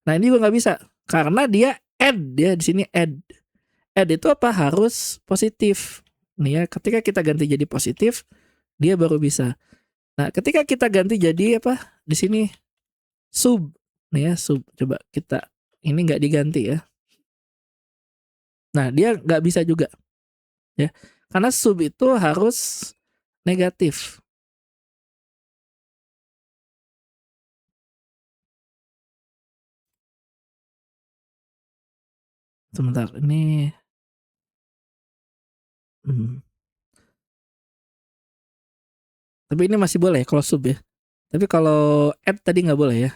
Nah, ini juga nggak bisa karena dia add ya, di sini add. Add itu apa? Harus positif. Nih ya, ketika kita ganti jadi positif, dia baru bisa. Nah, ketika kita ganti jadi apa? Di sini sub. Nih ya, sub. Coba kita ini nggak diganti ya. Nah, dia nggak bisa juga. Ya. Karena sub itu harus negatif. Sebentar, ini tapi ini masih boleh kalau sub ya. Tapi kalau add tadi nggak boleh ya.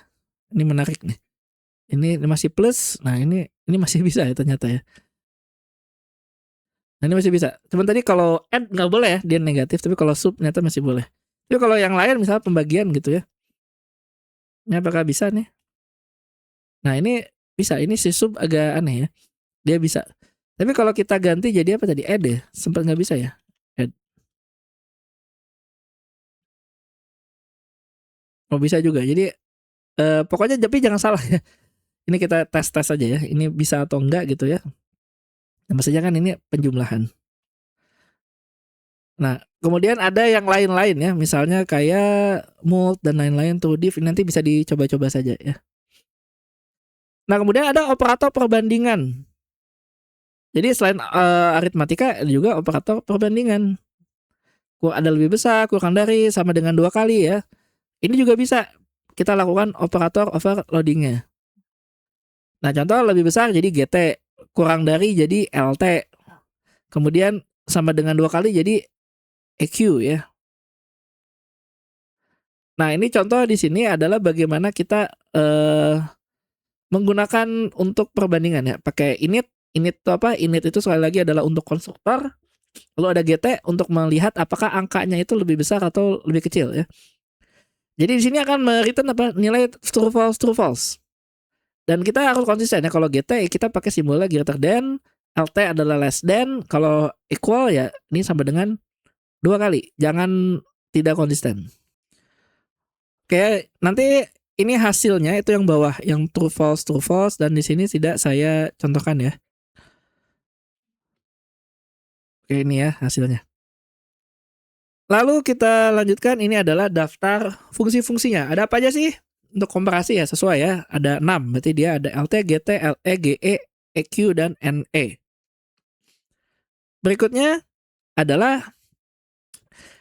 Ini menarik nih. Ini masih plus. Nah, ini masih bisa ya ternyata ya. Nah, ini masih bisa. Cuman tadi kalau add nggak boleh ya, dia negatif. Tapi kalau sub ternyata masih boleh. Tapi kalau yang lain misalnya pembagian gitu ya. Ini apakah bisa nih? Nah, ini bisa. Ini si sub agak aneh ya. Dia bisa. Tapi kalau kita ganti jadi apa tadi? Add ya? Sempat nggak bisa ya? Add. Oh, bisa juga. Jadi pokoknya tapi jangan salah ya. Ini kita tes-tes aja ya. Ini bisa atau enggak gitu ya. Nah, maksudnya kan ini penjumlahan. Nah, kemudian ada yang lain-lain ya. Misalnya kayak mult dan lain-lain tuh div. Nanti bisa dicoba-coba saja ya. Nah, kemudian ada operator perbandingan. Jadi selain aritmatika juga operator perbandingan. Ada lebih besar, kurang dari, sama dengan 2 kali ya. Ini juga bisa kita lakukan operator overloadingnya. Nah, contoh lebih besar jadi GT, kurang dari jadi LT. Kemudian sama dengan 2 kali jadi EQ ya. Nah, ini contoh di sini adalah bagaimana kita menggunakan untuk perbandingan ya. Pakai init. Init itu apa? Init itu sekali lagi adalah untuk konstruktor. Lalu ada GT untuk melihat apakah angkanya itu lebih besar atau lebih kecil ya. Jadi di sini akan return apa? Nilai true false. Dan kita harus konsisten ya. Kalau GT kita pakai simbolnya greater than, LT adalah less than, kalau equal ya ini sama dengan 2 kali. Jangan tidak konsisten. Oke, nanti ini hasilnya itu yang bawah, yang true false dan di sini tidak saya contohkan ya. Oke, ini ya hasilnya. Lalu kita lanjutkan, ini adalah daftar fungsi-fungsinya. Ada apa aja sih? Untuk komparasi ya sesuai ya. Ada 6, berarti dia ada LT, GT, LE, GE, EQ, dan NE. Berikutnya adalah,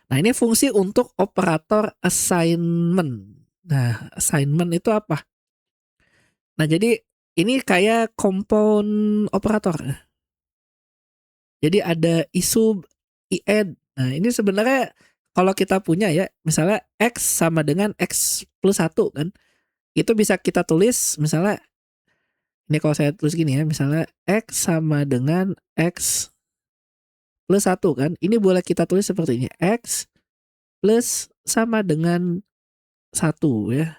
nah ini fungsi untuk operator assignment. Nah, assignment itu apa? Nah, jadi Ini kayak compound operator. Jadi ada isu i-add. Nah, ini sebenarnya kalau kita punya ya, misalnya X sama dengan X plus 1 kan. Itu bisa kita tulis misalnya, ini kalau saya tulis gini ya, misalnya X sama dengan X plus 1 kan. Ini boleh kita tulis seperti ini. X plus sama dengan 1 ya.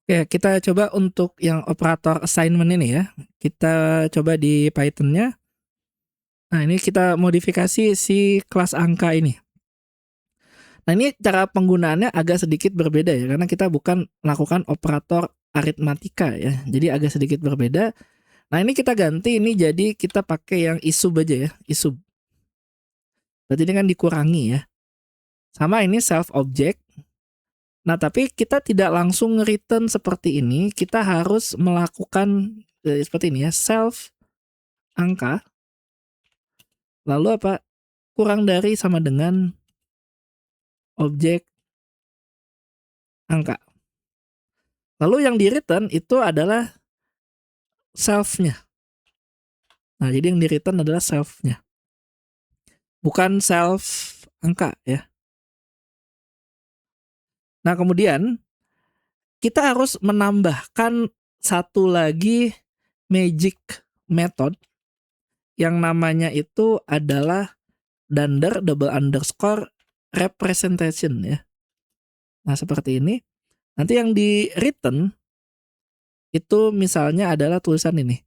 Oke, kita coba untuk yang operator assignment ini ya. Kita coba di Python-nya. Nah, ini kita modifikasi si kelas angka ini. Nah, ini cara penggunaannya agak sedikit berbeda ya, karena kita bukan melakukan operator aritmatika ya. Jadi agak sedikit berbeda. Nah, ini kita ganti, ini jadi kita pakai yang isub aja ya, isub. Berarti ini kan dikurangi ya. Sama ini self object. Nah, tapi kita tidak langsung return seperti ini, kita harus melakukan seperti ini ya, self angka. Lalu apa? Kurang dari sama dengan objek angka. Lalu yang di return itu adalah self-nya. Nah, jadi yang di return adalah self-nya. Bukan self angka ya. Nah, kemudian kita harus menambahkan satu lagi magic method yang namanya itu adalah dunder double underscore representation ya. Nah, seperti ini. Nanti yang di return itu misalnya adalah tulisan ini.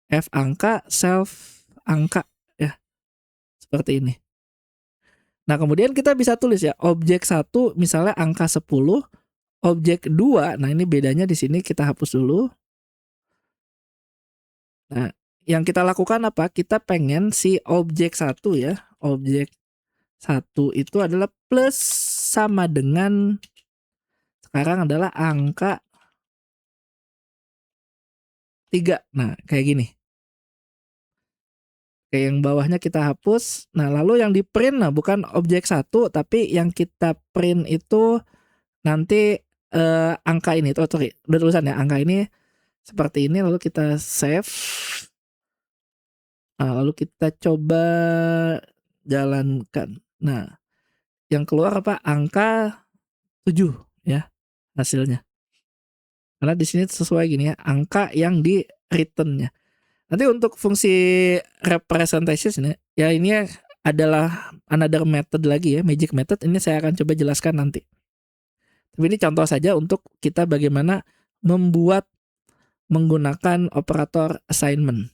F angka self angka ya. Seperti ini. Nah, kemudian kita bisa tulis ya, objek 1 misalnya angka 10, objek 2, nah ini bedanya di sini kita hapus dulu. Nah, yang kita lakukan apa? Kita pengen si objek 1 ya, objek 1 itu adalah plus sama dengan sekarang adalah angka 3. Nah, kayak gini. Kayak yang bawahnya kita hapus. Nah, lalu yang di print nah bukan objek 1 tapi yang kita print itu nanti angka ini. Oh, sorry, udah tulisan ya, angka ini seperti ini lalu kita save. Nah, lalu kita coba jalankan. Nah, yang keluar apa? Angka 7 ya hasilnya. Karena di sini sesuai gini ya, angka yang di return-nya. Nanti untuk fungsi representation ya ini adalah another method lagi ya, magic method. Ini saya akan coba jelaskan nanti. Tapi ini contoh saja untuk kita bagaimana membuat menggunakan operator assignment.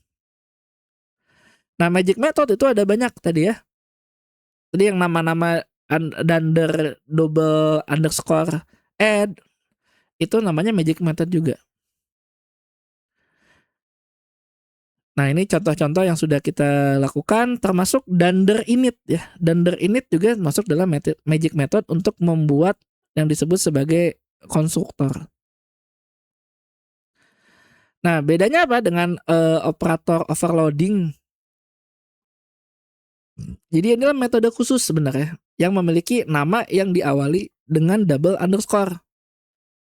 Nah, magic method itu ada banyak tadi ya. Tadi yang nama-nama dunder double underscore add itu namanya magic method juga. Nah, ini contoh-contoh yang sudah kita lakukan termasuk dunder init ya. Dunder init juga masuk dalam magic method untuk membuat yang disebut sebagai konstruktor. Nah, bedanya apa dengan operator overloading? Jadi inilah metode khusus sebenarnya yang memiliki nama yang diawali dengan double underscore.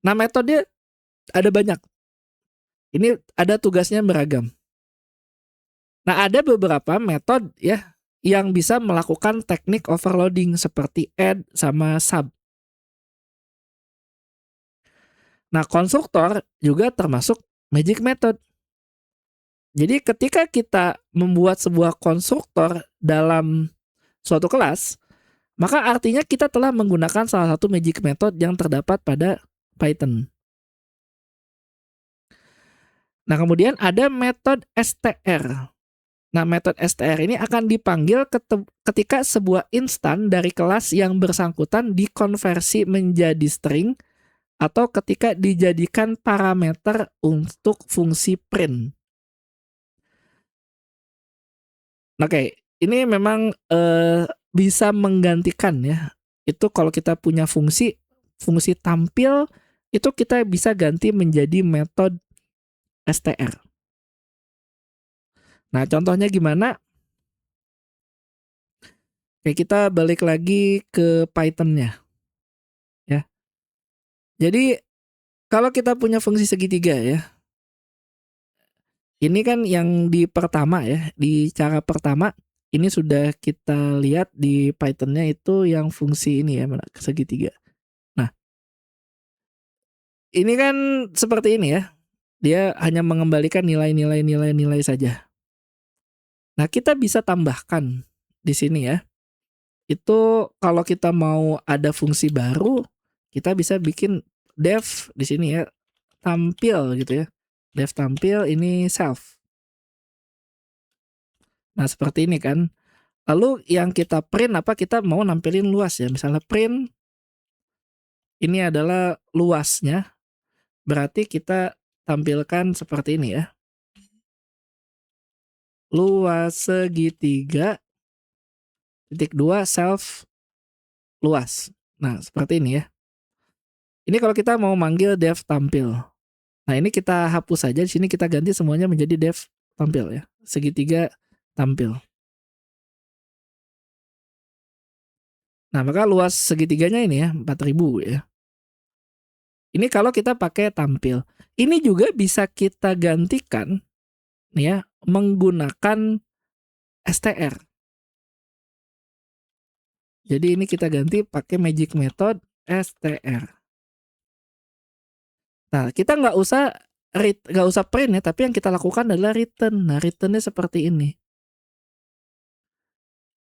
Nah, metode ada banyak. Ini ada tugasnya beragam. Nah, ada beberapa metode ya yang bisa melakukan teknik overloading seperti add sama sub. Nah, konstruktor juga termasuk magic method. Jadi ketika kita membuat sebuah konstruktor dalam suatu kelas, maka artinya kita telah menggunakan salah satu magic method yang terdapat pada Python. Nah, kemudian ada metode str. Nah, metode str ini akan dipanggil ketika sebuah instan dari kelas yang bersangkutan dikonversi menjadi string atau ketika dijadikan parameter untuk fungsi print. Oke, ini memang bisa menggantikan ya. Itu kalau kita punya fungsi tampil itu kita bisa ganti menjadi metode str. Nah, contohnya gimana? Oke, kita balik lagi ke Python-nya ya. Jadi kalau kita punya fungsi segitiga ya, ini kan yang di pertama ya, di cara pertama ini sudah kita lihat di Python-nya itu yang fungsi ini ya, segitiga. Nah, ini kan seperti ini ya, dia hanya mengembalikan nilai saja. Nah, kita bisa tambahkan di sini ya. Itu kalau kita mau ada fungsi baru, kita bisa bikin def di sini ya, tampil gitu ya. Def tampil ini self. Nah, seperti ini kan. Lalu yang kita print apa, kita mau nampilin luas ya. Misalnya print ini adalah luasnya, berarti kita tampilkan seperti ini ya. Luas segitiga titik 2 self luas. Nah, seperti ini ya. Ini kalau kita mau manggil def tampil. Nah, ini kita hapus saja, di sini kita ganti semuanya menjadi def tampil ya. Segitiga tampil. Nah, maka luas segitiganya ini ya 4000 ya. Ini kalau kita pakai tampil. Ini juga bisa kita gantikan nih ya menggunakan str. Jadi ini kita ganti pakai magic method str. Nah, kita nggak usah print ya, tapi yang kita lakukan adalah return. Nah, returnnya seperti ini.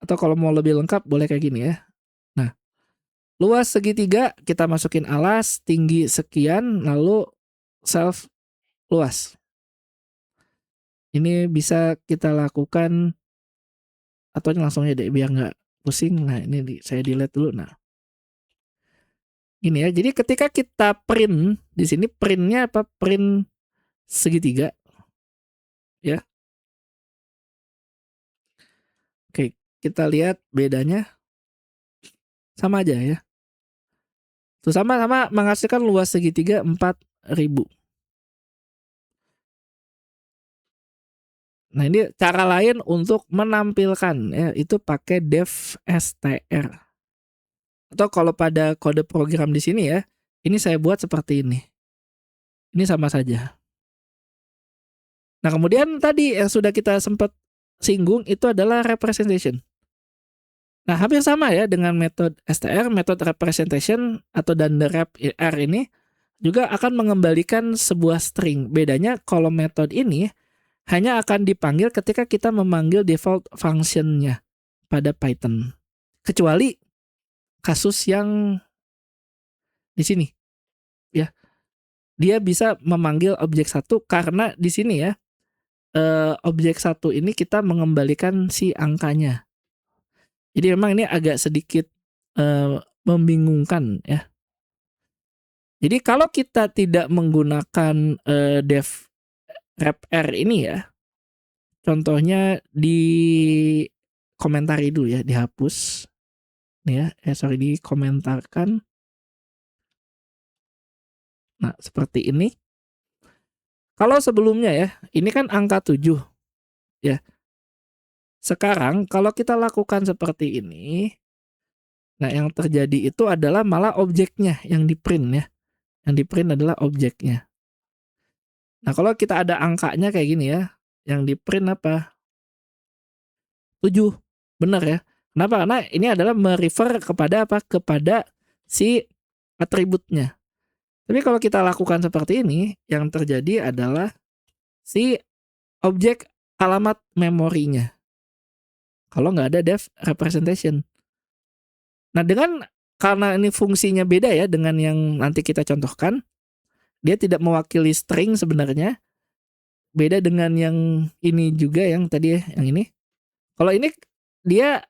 Atau kalau mau lebih lengkap boleh kayak gini ya. Nah, luas segitiga kita masukin alas tinggi sekian, lalu self luas. Ini bisa kita lakukan atau langsung aja deh biar nggak pusing. Nah, ini saya delete dulu. Nah, ini ya. Jadi ketika kita print di sini, printnya apa? Print segitiga ya. Oke, kita lihat bedanya sama aja ya. Tuh sama-sama menghasilkan luas segitiga 4000. Nah, ini cara lain untuk menampilkan ya, itu pakai def str. Atau kalau pada kode program di sini ya, ini saya buat seperti ini. Ini sama saja. Nah, kemudian tadi yang sudah kita sempat singgung itu adalah representation. Nah, hampir sama ya dengan metode str, metode representation atau dan the rep r ini juga akan mengembalikan sebuah string. Bedanya kalau metode ini hanya akan dipanggil ketika kita memanggil default function-nya pada Python. Kecuali kasus yang di sini ya. Dia bisa memanggil objek satu karena di sini ya objek satu ini kita mengembalikan si angkanya. Jadi memang ini agak sedikit membingungkan ya. Jadi kalau kita tidak menggunakan def rep r ini ya, contohnya di komentari dulu ya, dihapus nih ya, dikomentarkan. Nah, seperti ini. Kalau sebelumnya ya, ini kan angka 7 ya. Sekarang kalau kita lakukan seperti ini, nah yang terjadi itu adalah malah objeknya yang di-print ya. Yang di-print adalah objeknya. Nah, kalau kita ada angkanya kayak gini ya, yang di-print apa? 7. Benar ya. Kenapa? Karena ini adalah merefer kepada apa? Kepada si atributnya. Tapi kalau kita lakukan seperti ini, yang terjadi adalah si objek alamat memorinya. Kalau nggak ada def representation. Nah, karena ini fungsinya beda ya dengan yang nanti kita contohkan, dia tidak mewakili string sebenarnya. Beda dengan yang ini juga yang tadi ya, yang ini. Kalau ini dia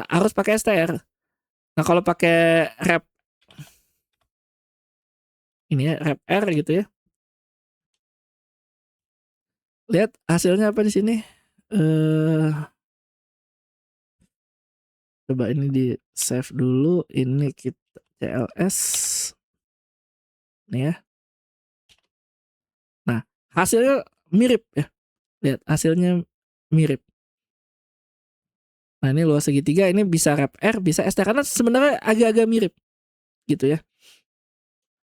harus pakai str. Nah, kalau pakai rep ini ya, rep r gitu ya. Lihat hasilnya apa di sini? Coba ini di save dulu. Ini kita cls nih ya. Nah, hasilnya mirip ya. Lihat hasilnya mirip. Nah, ini luas segitiga, ini bisa rep r, bisa str karena sebenarnya agak-agak mirip gitu ya.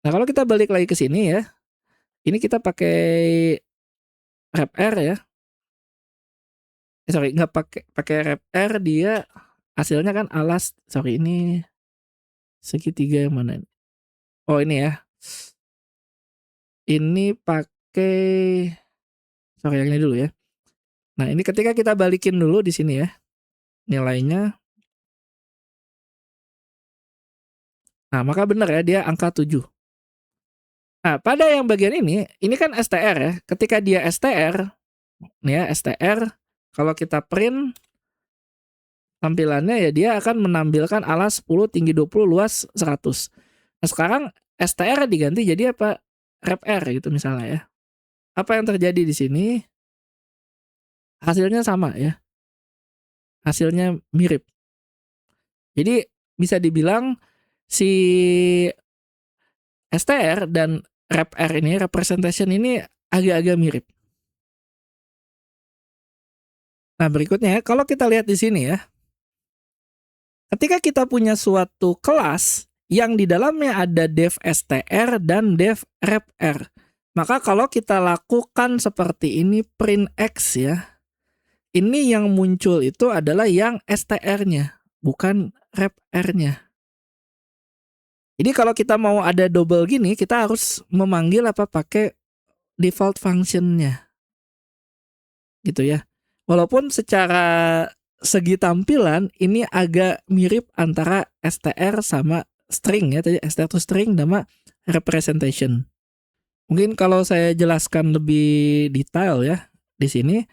Nah, kalau kita balik lagi ke sini ya, ini kita pakai wrapr ya. Sorry, nggak pakai wrapr, dia hasilnya kan alas. Sorry, ini segitiga yang mana? Oh, ini ya. Ini pakai, sorry yang ini dulu ya. Nah, ini ketika kita balikin dulu di sini ya, nilainya. Nah, maka benar ya, dia angka 7. Nah, pada yang bagian ini kan STR ya. Ketika dia STR, nih ya, STR, kalau kita print tampilannya ya dia akan menampilkan alas 10, tinggi 20, luas 100. Nah, sekarang STR diganti jadi apa? wrapr gitu misalnya ya. Apa yang terjadi di sini? Hasilnya sama ya. Hasilnya mirip. Jadi bisa dibilang si STR dan wrapr ini, representation ini agak-agak mirip. Nah, berikutnya kalau kita lihat di sini ya. Ketika kita punya suatu kelas yang di dalamnya ada def str dan def wrapr, maka kalau kita lakukan seperti ini print x ya, ini yang muncul itu adalah yang str-nya, bukan wrapr-nya. Jadi kalau kita mau ada double gini, kita harus memanggil apa, pakai default function-nya. Gitu ya. Walaupun secara segi tampilan ini agak mirip antara str sama string ya, tadi str to string sama representation. Mungkin kalau saya jelaskan lebih detail ya di sini,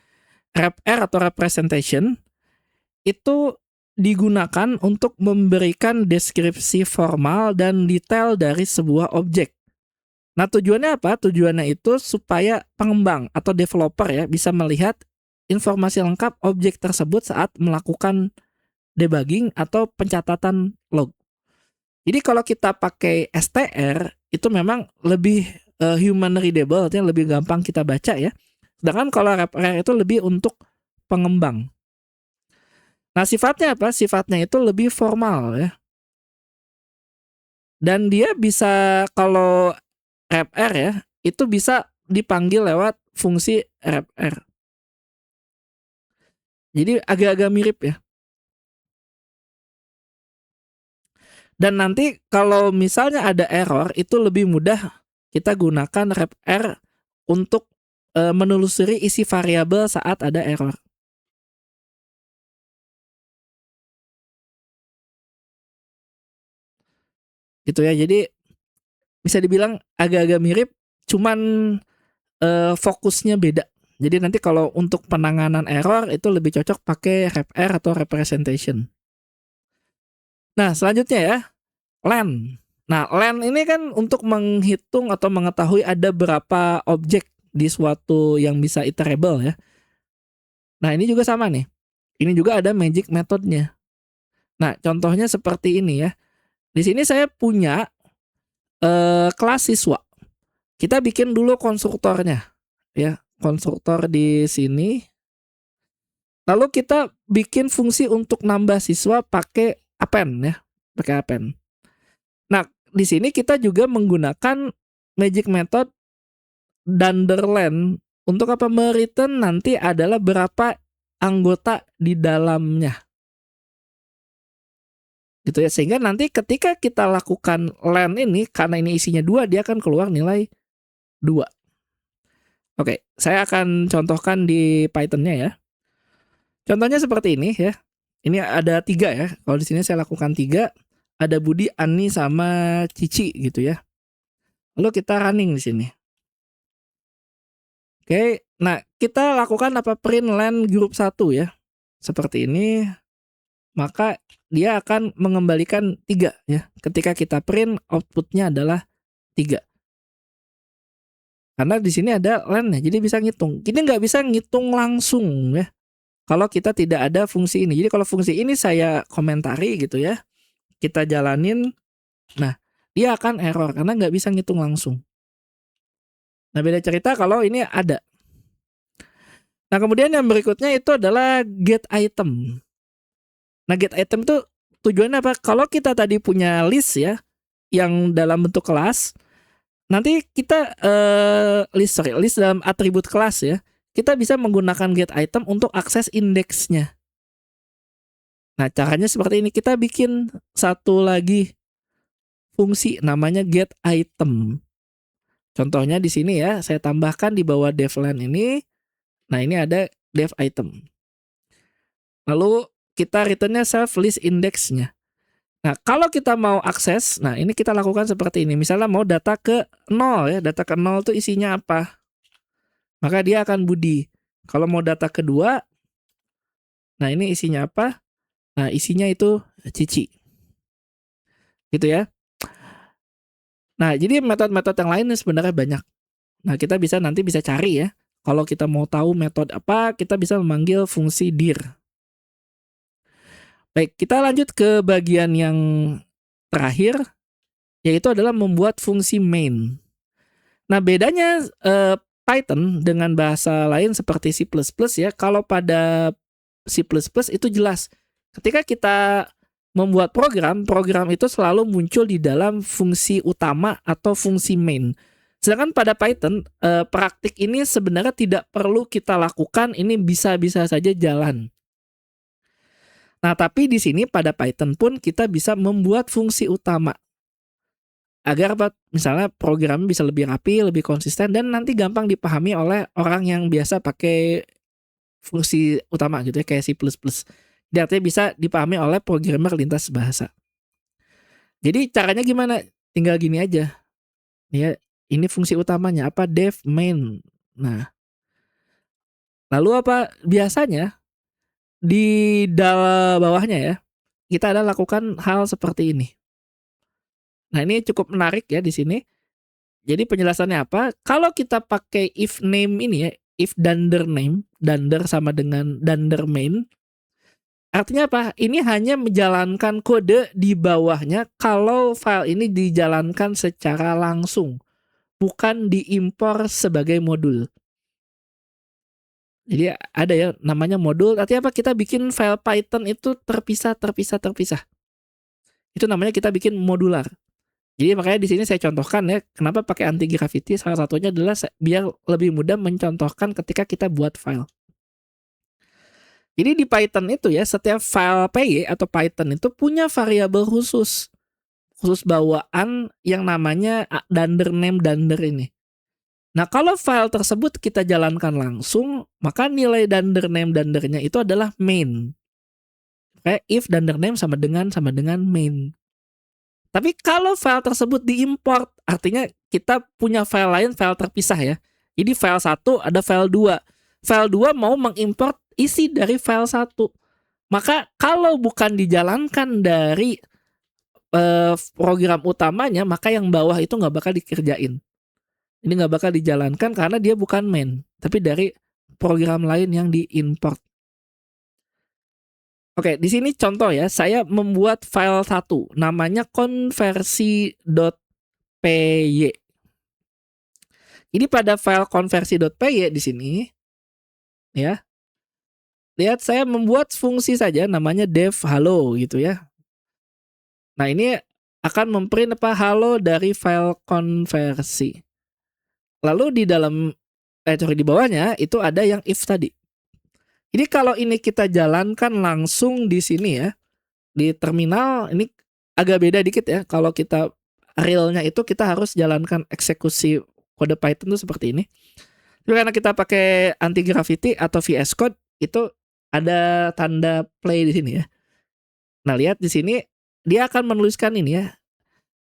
wrapr atau representation itu digunakan untuk memberikan deskripsi formal dan detail dari sebuah objek. Nah, tujuannya apa? Tujuannya itu supaya pengembang atau developer ya bisa melihat informasi lengkap objek tersebut saat melakukan debugging atau pencatatan log. Jadi kalau kita pakai str itu memang lebih human readable, artinya lebih gampang kita baca ya. Sedangkan kalau wrapr itu lebih untuk pengembang. Nah, sifatnya apa? Sifatnya itu lebih formal ya. Dan dia bisa, kalau wrapr ya, itu bisa dipanggil lewat fungsi wrapr. Jadi agak-agak mirip ya. Dan nanti kalau misalnya ada error, itu lebih mudah kita gunakan wrapr untuk menelusuri isi variabel saat ada error. Gitu ya. Jadi bisa dibilang agak-agak mirip, cuman fokusnya beda. Jadi nanti kalau untuk penanganan error itu lebih cocok pakai wrapr atau representation. Nah, selanjutnya ya, len. Nah, len ini kan untuk menghitung atau mengetahui ada berapa objek di suatu yang bisa iterable ya. Nah, ini juga sama nih. Ini juga ada magic methodnya. Nah, contohnya seperti ini ya. Di sini saya punya kelas siswa. Kita bikin dulu konstruktornya ya. Konstruktor di sini. Lalu kita bikin fungsi untuk nambah siswa pakai append ya. Pakai append. Nah, di sini kita juga menggunakan magic method dunderland untuk apa? Mereturn nanti adalah berapa anggota di dalamnya. Gitu ya. Sehingga nanti ketika kita lakukan len ini, karena ini isinya 2, dia akan keluar nilai 2. Oke, saya akan contohkan di Python-nya ya. Contohnya seperti ini ya. Ini ada 3 ya. Kalau di sini saya lakukan 3, ada Budi, Ani sama Cici gitu ya. Lalu kita running di sini. Oke, nah kita lakukan apa? Print len grup 1 ya. Seperti ini. Maka dia akan mengembalikan 3 ya. Ketika kita print, outputnya adalah 3. Karena di sini ada len ya, jadi bisa ngitung. Ini nggak bisa ngitung langsung ya, kalau kita tidak ada fungsi ini. Jadi kalau fungsi ini saya komentari gitu ya, kita jalanin, nah dia akan error karena nggak bisa ngitung langsung. Nah, beda cerita kalau ini ada. Nah, kemudian yang berikutnya itu adalah get item. Nah, get item itu tujuannya apa? Kalau kita tadi punya list ya, yang dalam bentuk kelas, Nanti kita list dalam atribut kelas ya. Kita bisa menggunakan get item untuk akses indeksnya. Nah, caranya seperti ini. Kita bikin satu lagi fungsi namanya get item. Contohnya di sini ya, saya tambahkan di bawah devlen ini. Nah, ini ada dev item. Lalu kita returnnya self list indexnya. Nah, kalau kita mau akses, nah ini kita lakukan seperti ini. Misalnya mau data ke 0 ya, data ke 0 itu isinya apa? Maka dia akan Budi. Kalau mau data kedua, nah ini isinya apa? Nah, isinya itu Cici. Gitu ya. Nah, jadi metode-metode yang lain sebenarnya banyak. Nah, kita nanti bisa cari ya. Kalau kita mau tahu metode apa, kita bisa memanggil fungsi dir. Baik, kita lanjut ke bagian yang terakhir, yaitu adalah membuat fungsi main. Nah, bedanya Python dengan bahasa lain seperti C++ ya, kalau pada C++ itu jelas. Ketika kita membuat program itu selalu muncul di dalam fungsi utama atau fungsi main. Sedangkan pada Python, praktik ini sebenarnya tidak perlu kita lakukan, ini bisa-bisa saja jalan. Nah, tapi di sini pada Python pun kita bisa membuat fungsi utama. Agar misalnya program bisa lebih rapi, lebih konsisten, dan nanti gampang dipahami oleh orang yang biasa pakai fungsi utama gitu ya, kayak C++. Jadi artinya bisa dipahami oleh programmer lintas bahasa. Jadi caranya gimana? Tinggal gini aja. Ya, ini fungsi utamanya apa? Dev main. Nah, lalu apa? Biasanya di dalam bawahnya ya, kita ada lakukan hal seperti ini. Nah, ini cukup menarik ya di sini. Jadi penjelasannya apa? Kalau kita pakai if name ini ya, if dunder name, dunder sama dengan dunder main. Artinya apa? Ini hanya menjalankan kode di bawahnya kalau file ini dijalankan secara langsung, bukan diimpor sebagai modul. Jadi ada ya namanya modul. Artinya apa? Kita bikin file Python itu terpisah. Itu namanya kita bikin modular. Jadi makanya di sini saya contohkan ya, kenapa pakai anti gravity, salah satunya adalah biar lebih mudah mencontohkan ketika kita buat file. Jadi di Python itu ya, setiap file py atau Python itu punya variabel khusus bawaan yang namanya dunder name dunder ini. Nah, kalau file tersebut kita jalankan langsung, maka nilai dunder name dundernya itu adalah main. Kayak if dunder name sama dengan main. Tapi kalau file tersebut diimport, artinya kita punya file lain, file terpisah ya. Jadi file 1 ada file 2. File 2 mau mengimport isi dari file 1. Maka kalau bukan dijalankan dari program utamanya, maka yang bawah itu nggak bakal dikerjain. Ini nggak bakal dijalankan karena dia bukan main, tapi dari program lain yang diimport. Oke, di sini contoh ya, saya membuat file 1 namanya konversi.py. Jadi pada file konversi.py di sini ya. Lihat saya membuat fungsi saja namanya dev halo gitu ya. Nah, ini akan memprint apa halo dari file konversi. Lalu di dalam di bawahnya itu ada yang if tadi. Jadi kalau ini kita jalankan langsung di sini ya, di terminal ini agak beda dikit ya. Kalau kita realnya itu kita harus jalankan eksekusi kode Python itu seperti ini. Tapi karena kita pakai anti gravity atau VS Code itu ada tanda play di sini ya. Nah, lihat di sini dia akan menuliskan ini ya.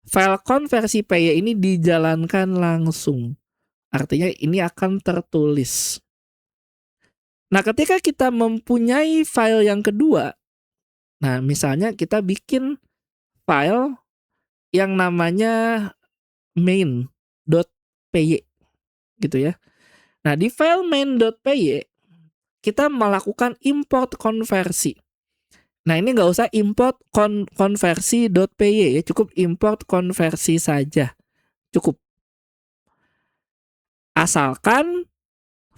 File konversi py ini dijalankan langsung. Artinya ini akan tertulis. Nah, ketika kita mempunyai file yang kedua, nah misalnya kita bikin file yang namanya main.py gitu ya. Nah, di file main.py kita melakukan import konversi. Nah, ini nggak usah import konversi.py ya, cukup import konversi saja. Cukup. Asalkan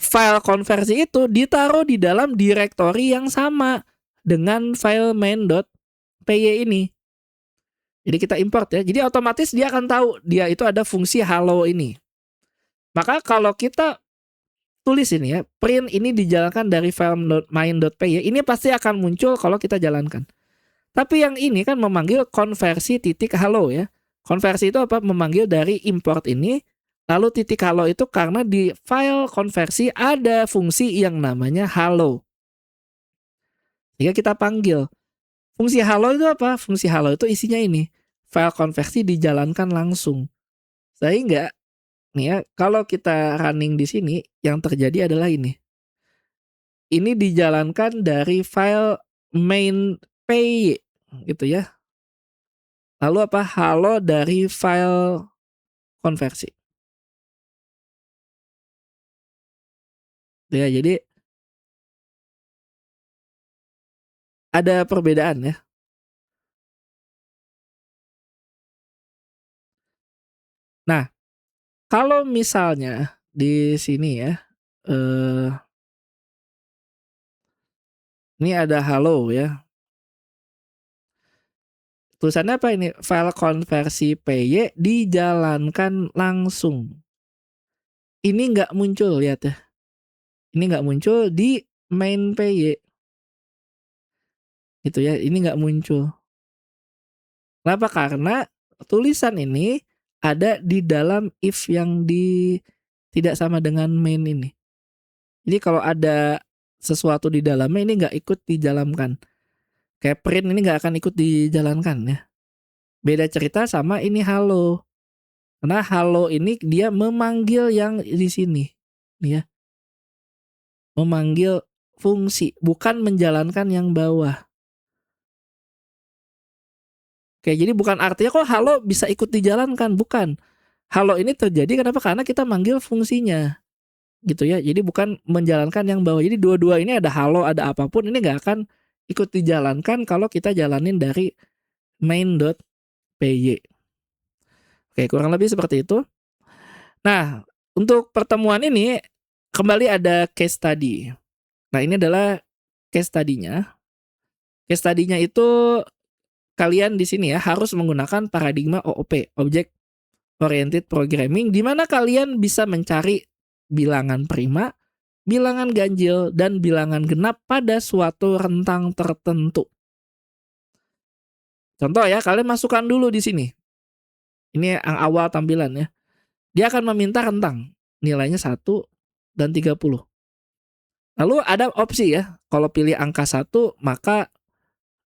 file konversi itu ditaruh di dalam direktori yang sama dengan file main.py ini. Jadi kita import ya. Jadi otomatis dia akan tahu dia itu ada fungsi hello ini. Maka kalau kita tulis ini ya, print ini dijalankan dari file main.py, ini pasti akan muncul kalau kita jalankan. Tapi yang ini kan memanggil konversi titik hello ya. Konversi itu apa? Memanggil dari import ini, lalu titik hello itu karena di file konversi ada fungsi yang namanya hello. Jika kita panggil. Fungsi hello itu apa? Fungsi hello itu isinya ini. File konversi dijalankan langsung. Sehingga nih ya, kalau kita running di sini, yang terjadi adalah ini. Ini dijalankan dari file main.py gitu ya. Lalu apa? Halo dari file konversi. Ya, jadi ada perbedaan ya. Nah, kalau misalnya di sini ya, ini ada halo ya. Tulisannya apa ini? File konversi PY dijalankan langsung. Ini nggak muncul, lihat ya. Ini nggak muncul di main PY. Gitu ya, ini nggak muncul. Kenapa? Karena tulisan ini ada di dalam if yang tidak sama dengan main ini. Jadi kalau ada sesuatu di dalamnya ini nggak ikut dijalankan. Kayak print ini nggak akan ikut dijalankan ya. Beda cerita sama ini halo. Karena halo ini dia memanggil yang di sini. Nih ya. Memanggil fungsi, bukan menjalankan yang bawah. Oke, jadi bukan artinya kok halo bisa ikut dijalankan, bukan. Halo ini terjadi kenapa? Karena kita manggil fungsinya. Gitu ya. Jadi bukan menjalankan yang bawah. Jadi dua-dua ini ada halo, ada apapun ini nggak akan ikut dijalankan kalau kita jalanin dari main.py. Oke, kurang lebih seperti itu. Nah, untuk pertemuan ini kembali ada case study. Nah, ini adalah case study-nya. Case study-nya itu kalian di sini ya harus menggunakan paradigma OOP, Object Oriented Programming, di mana kalian bisa mencari bilangan prima, bilangan ganjil, dan bilangan genap pada suatu rentang tertentu. Contoh ya, kalian masukkan dulu di sini. Ini yang awal tampilan ya. Dia akan meminta rentang, nilainya 1 dan 30. Lalu ada opsi ya, kalau pilih angka 1 maka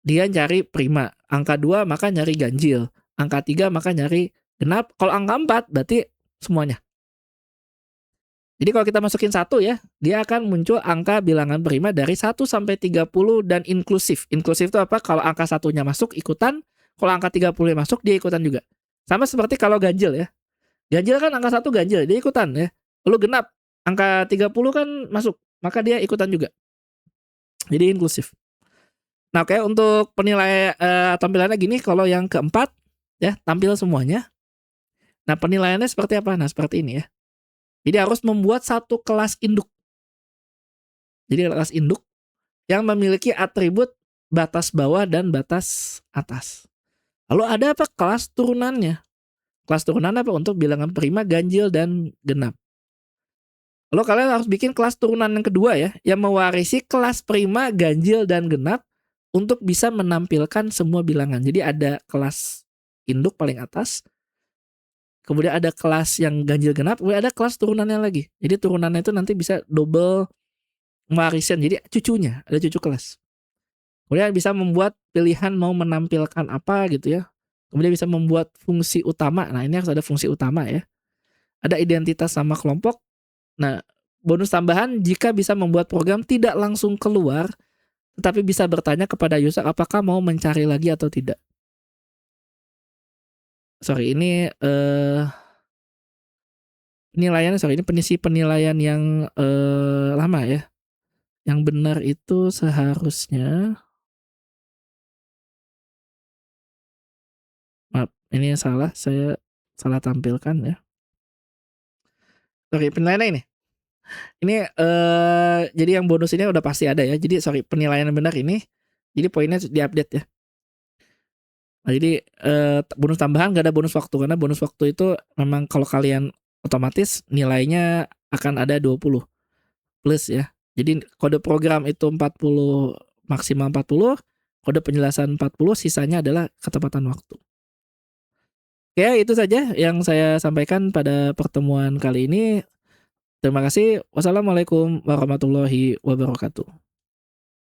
dia nyari prima, angka 2 maka nyari ganjil, angka 3 maka nyari genap, kalau angka 4 berarti semuanya. Jadi kalau kita masukin 1 ya, dia akan muncul angka bilangan prima dari 1 sampai 30 dan inklusif. Inklusif itu apa? Kalau angka 1-nya masuk ikutan, kalau angka 30-nya masuk dia ikutan juga. Sama seperti kalau ganjil ya. Ganjil kan angka 1 ganjil, dia ikutan ya. Lalu genap, angka 30 kan masuk, maka dia ikutan juga. Jadi inklusif. Nah, oke, untuk penilaian tampilannya gini, kalau yang keempat ya, tampil semuanya. Nah, penilaiannya seperti apa? Nah, seperti ini ya. Jadi harus membuat satu kelas induk. Jadi kelas induk yang memiliki atribut batas bawah dan batas atas. Lalu ada apa? Kelas turunannya. Kelas turunan apa? Untuk bilangan prima, ganjil, dan genap. Lalu kalian harus bikin kelas turunan yang kedua ya, yang mewarisi kelas prima, ganjil, dan genap untuk bisa menampilkan semua bilangan. Jadi ada kelas induk paling atas, kemudian ada kelas yang ganjil genap, kemudian ada kelas turunannya lagi. Jadi turunannya itu nanti bisa double warisan, jadi cucunya, ada cucu kelas. Kemudian bisa membuat pilihan mau menampilkan apa gitu ya. Kemudian bisa membuat fungsi utama. Nah, ini harus ada fungsi utama ya. Ada identitas sama kelompok. Nah, bonus tambahan jika bisa membuat program tidak langsung keluar, tetapi bisa bertanya kepada user apakah mau mencari lagi atau tidak. Sorry, ini penilaian, sorry, ini penilaian yang lama ya. Yang benar itu seharusnya, maaf, ini yang salah, saya salah tampilkan ya. Sorry, penilaian ini. Ini jadi yang bonus ini udah pasti ada ya. Jadi sorry, penilaian yang benar ini, jadi poinnya diupdate ya. Nah, jadi bonus tambahan gak ada bonus waktu, karena bonus waktu itu memang kalau kalian otomatis nilainya akan ada 20 plus ya. Jadi kode program itu 40, maksimal 40, kode penjelasan 40, sisanya adalah ketepatan waktu. Oke, itu saja yang saya sampaikan pada pertemuan kali ini. Terima kasih. Wassalamualaikum warahmatullahi wabarakatuh.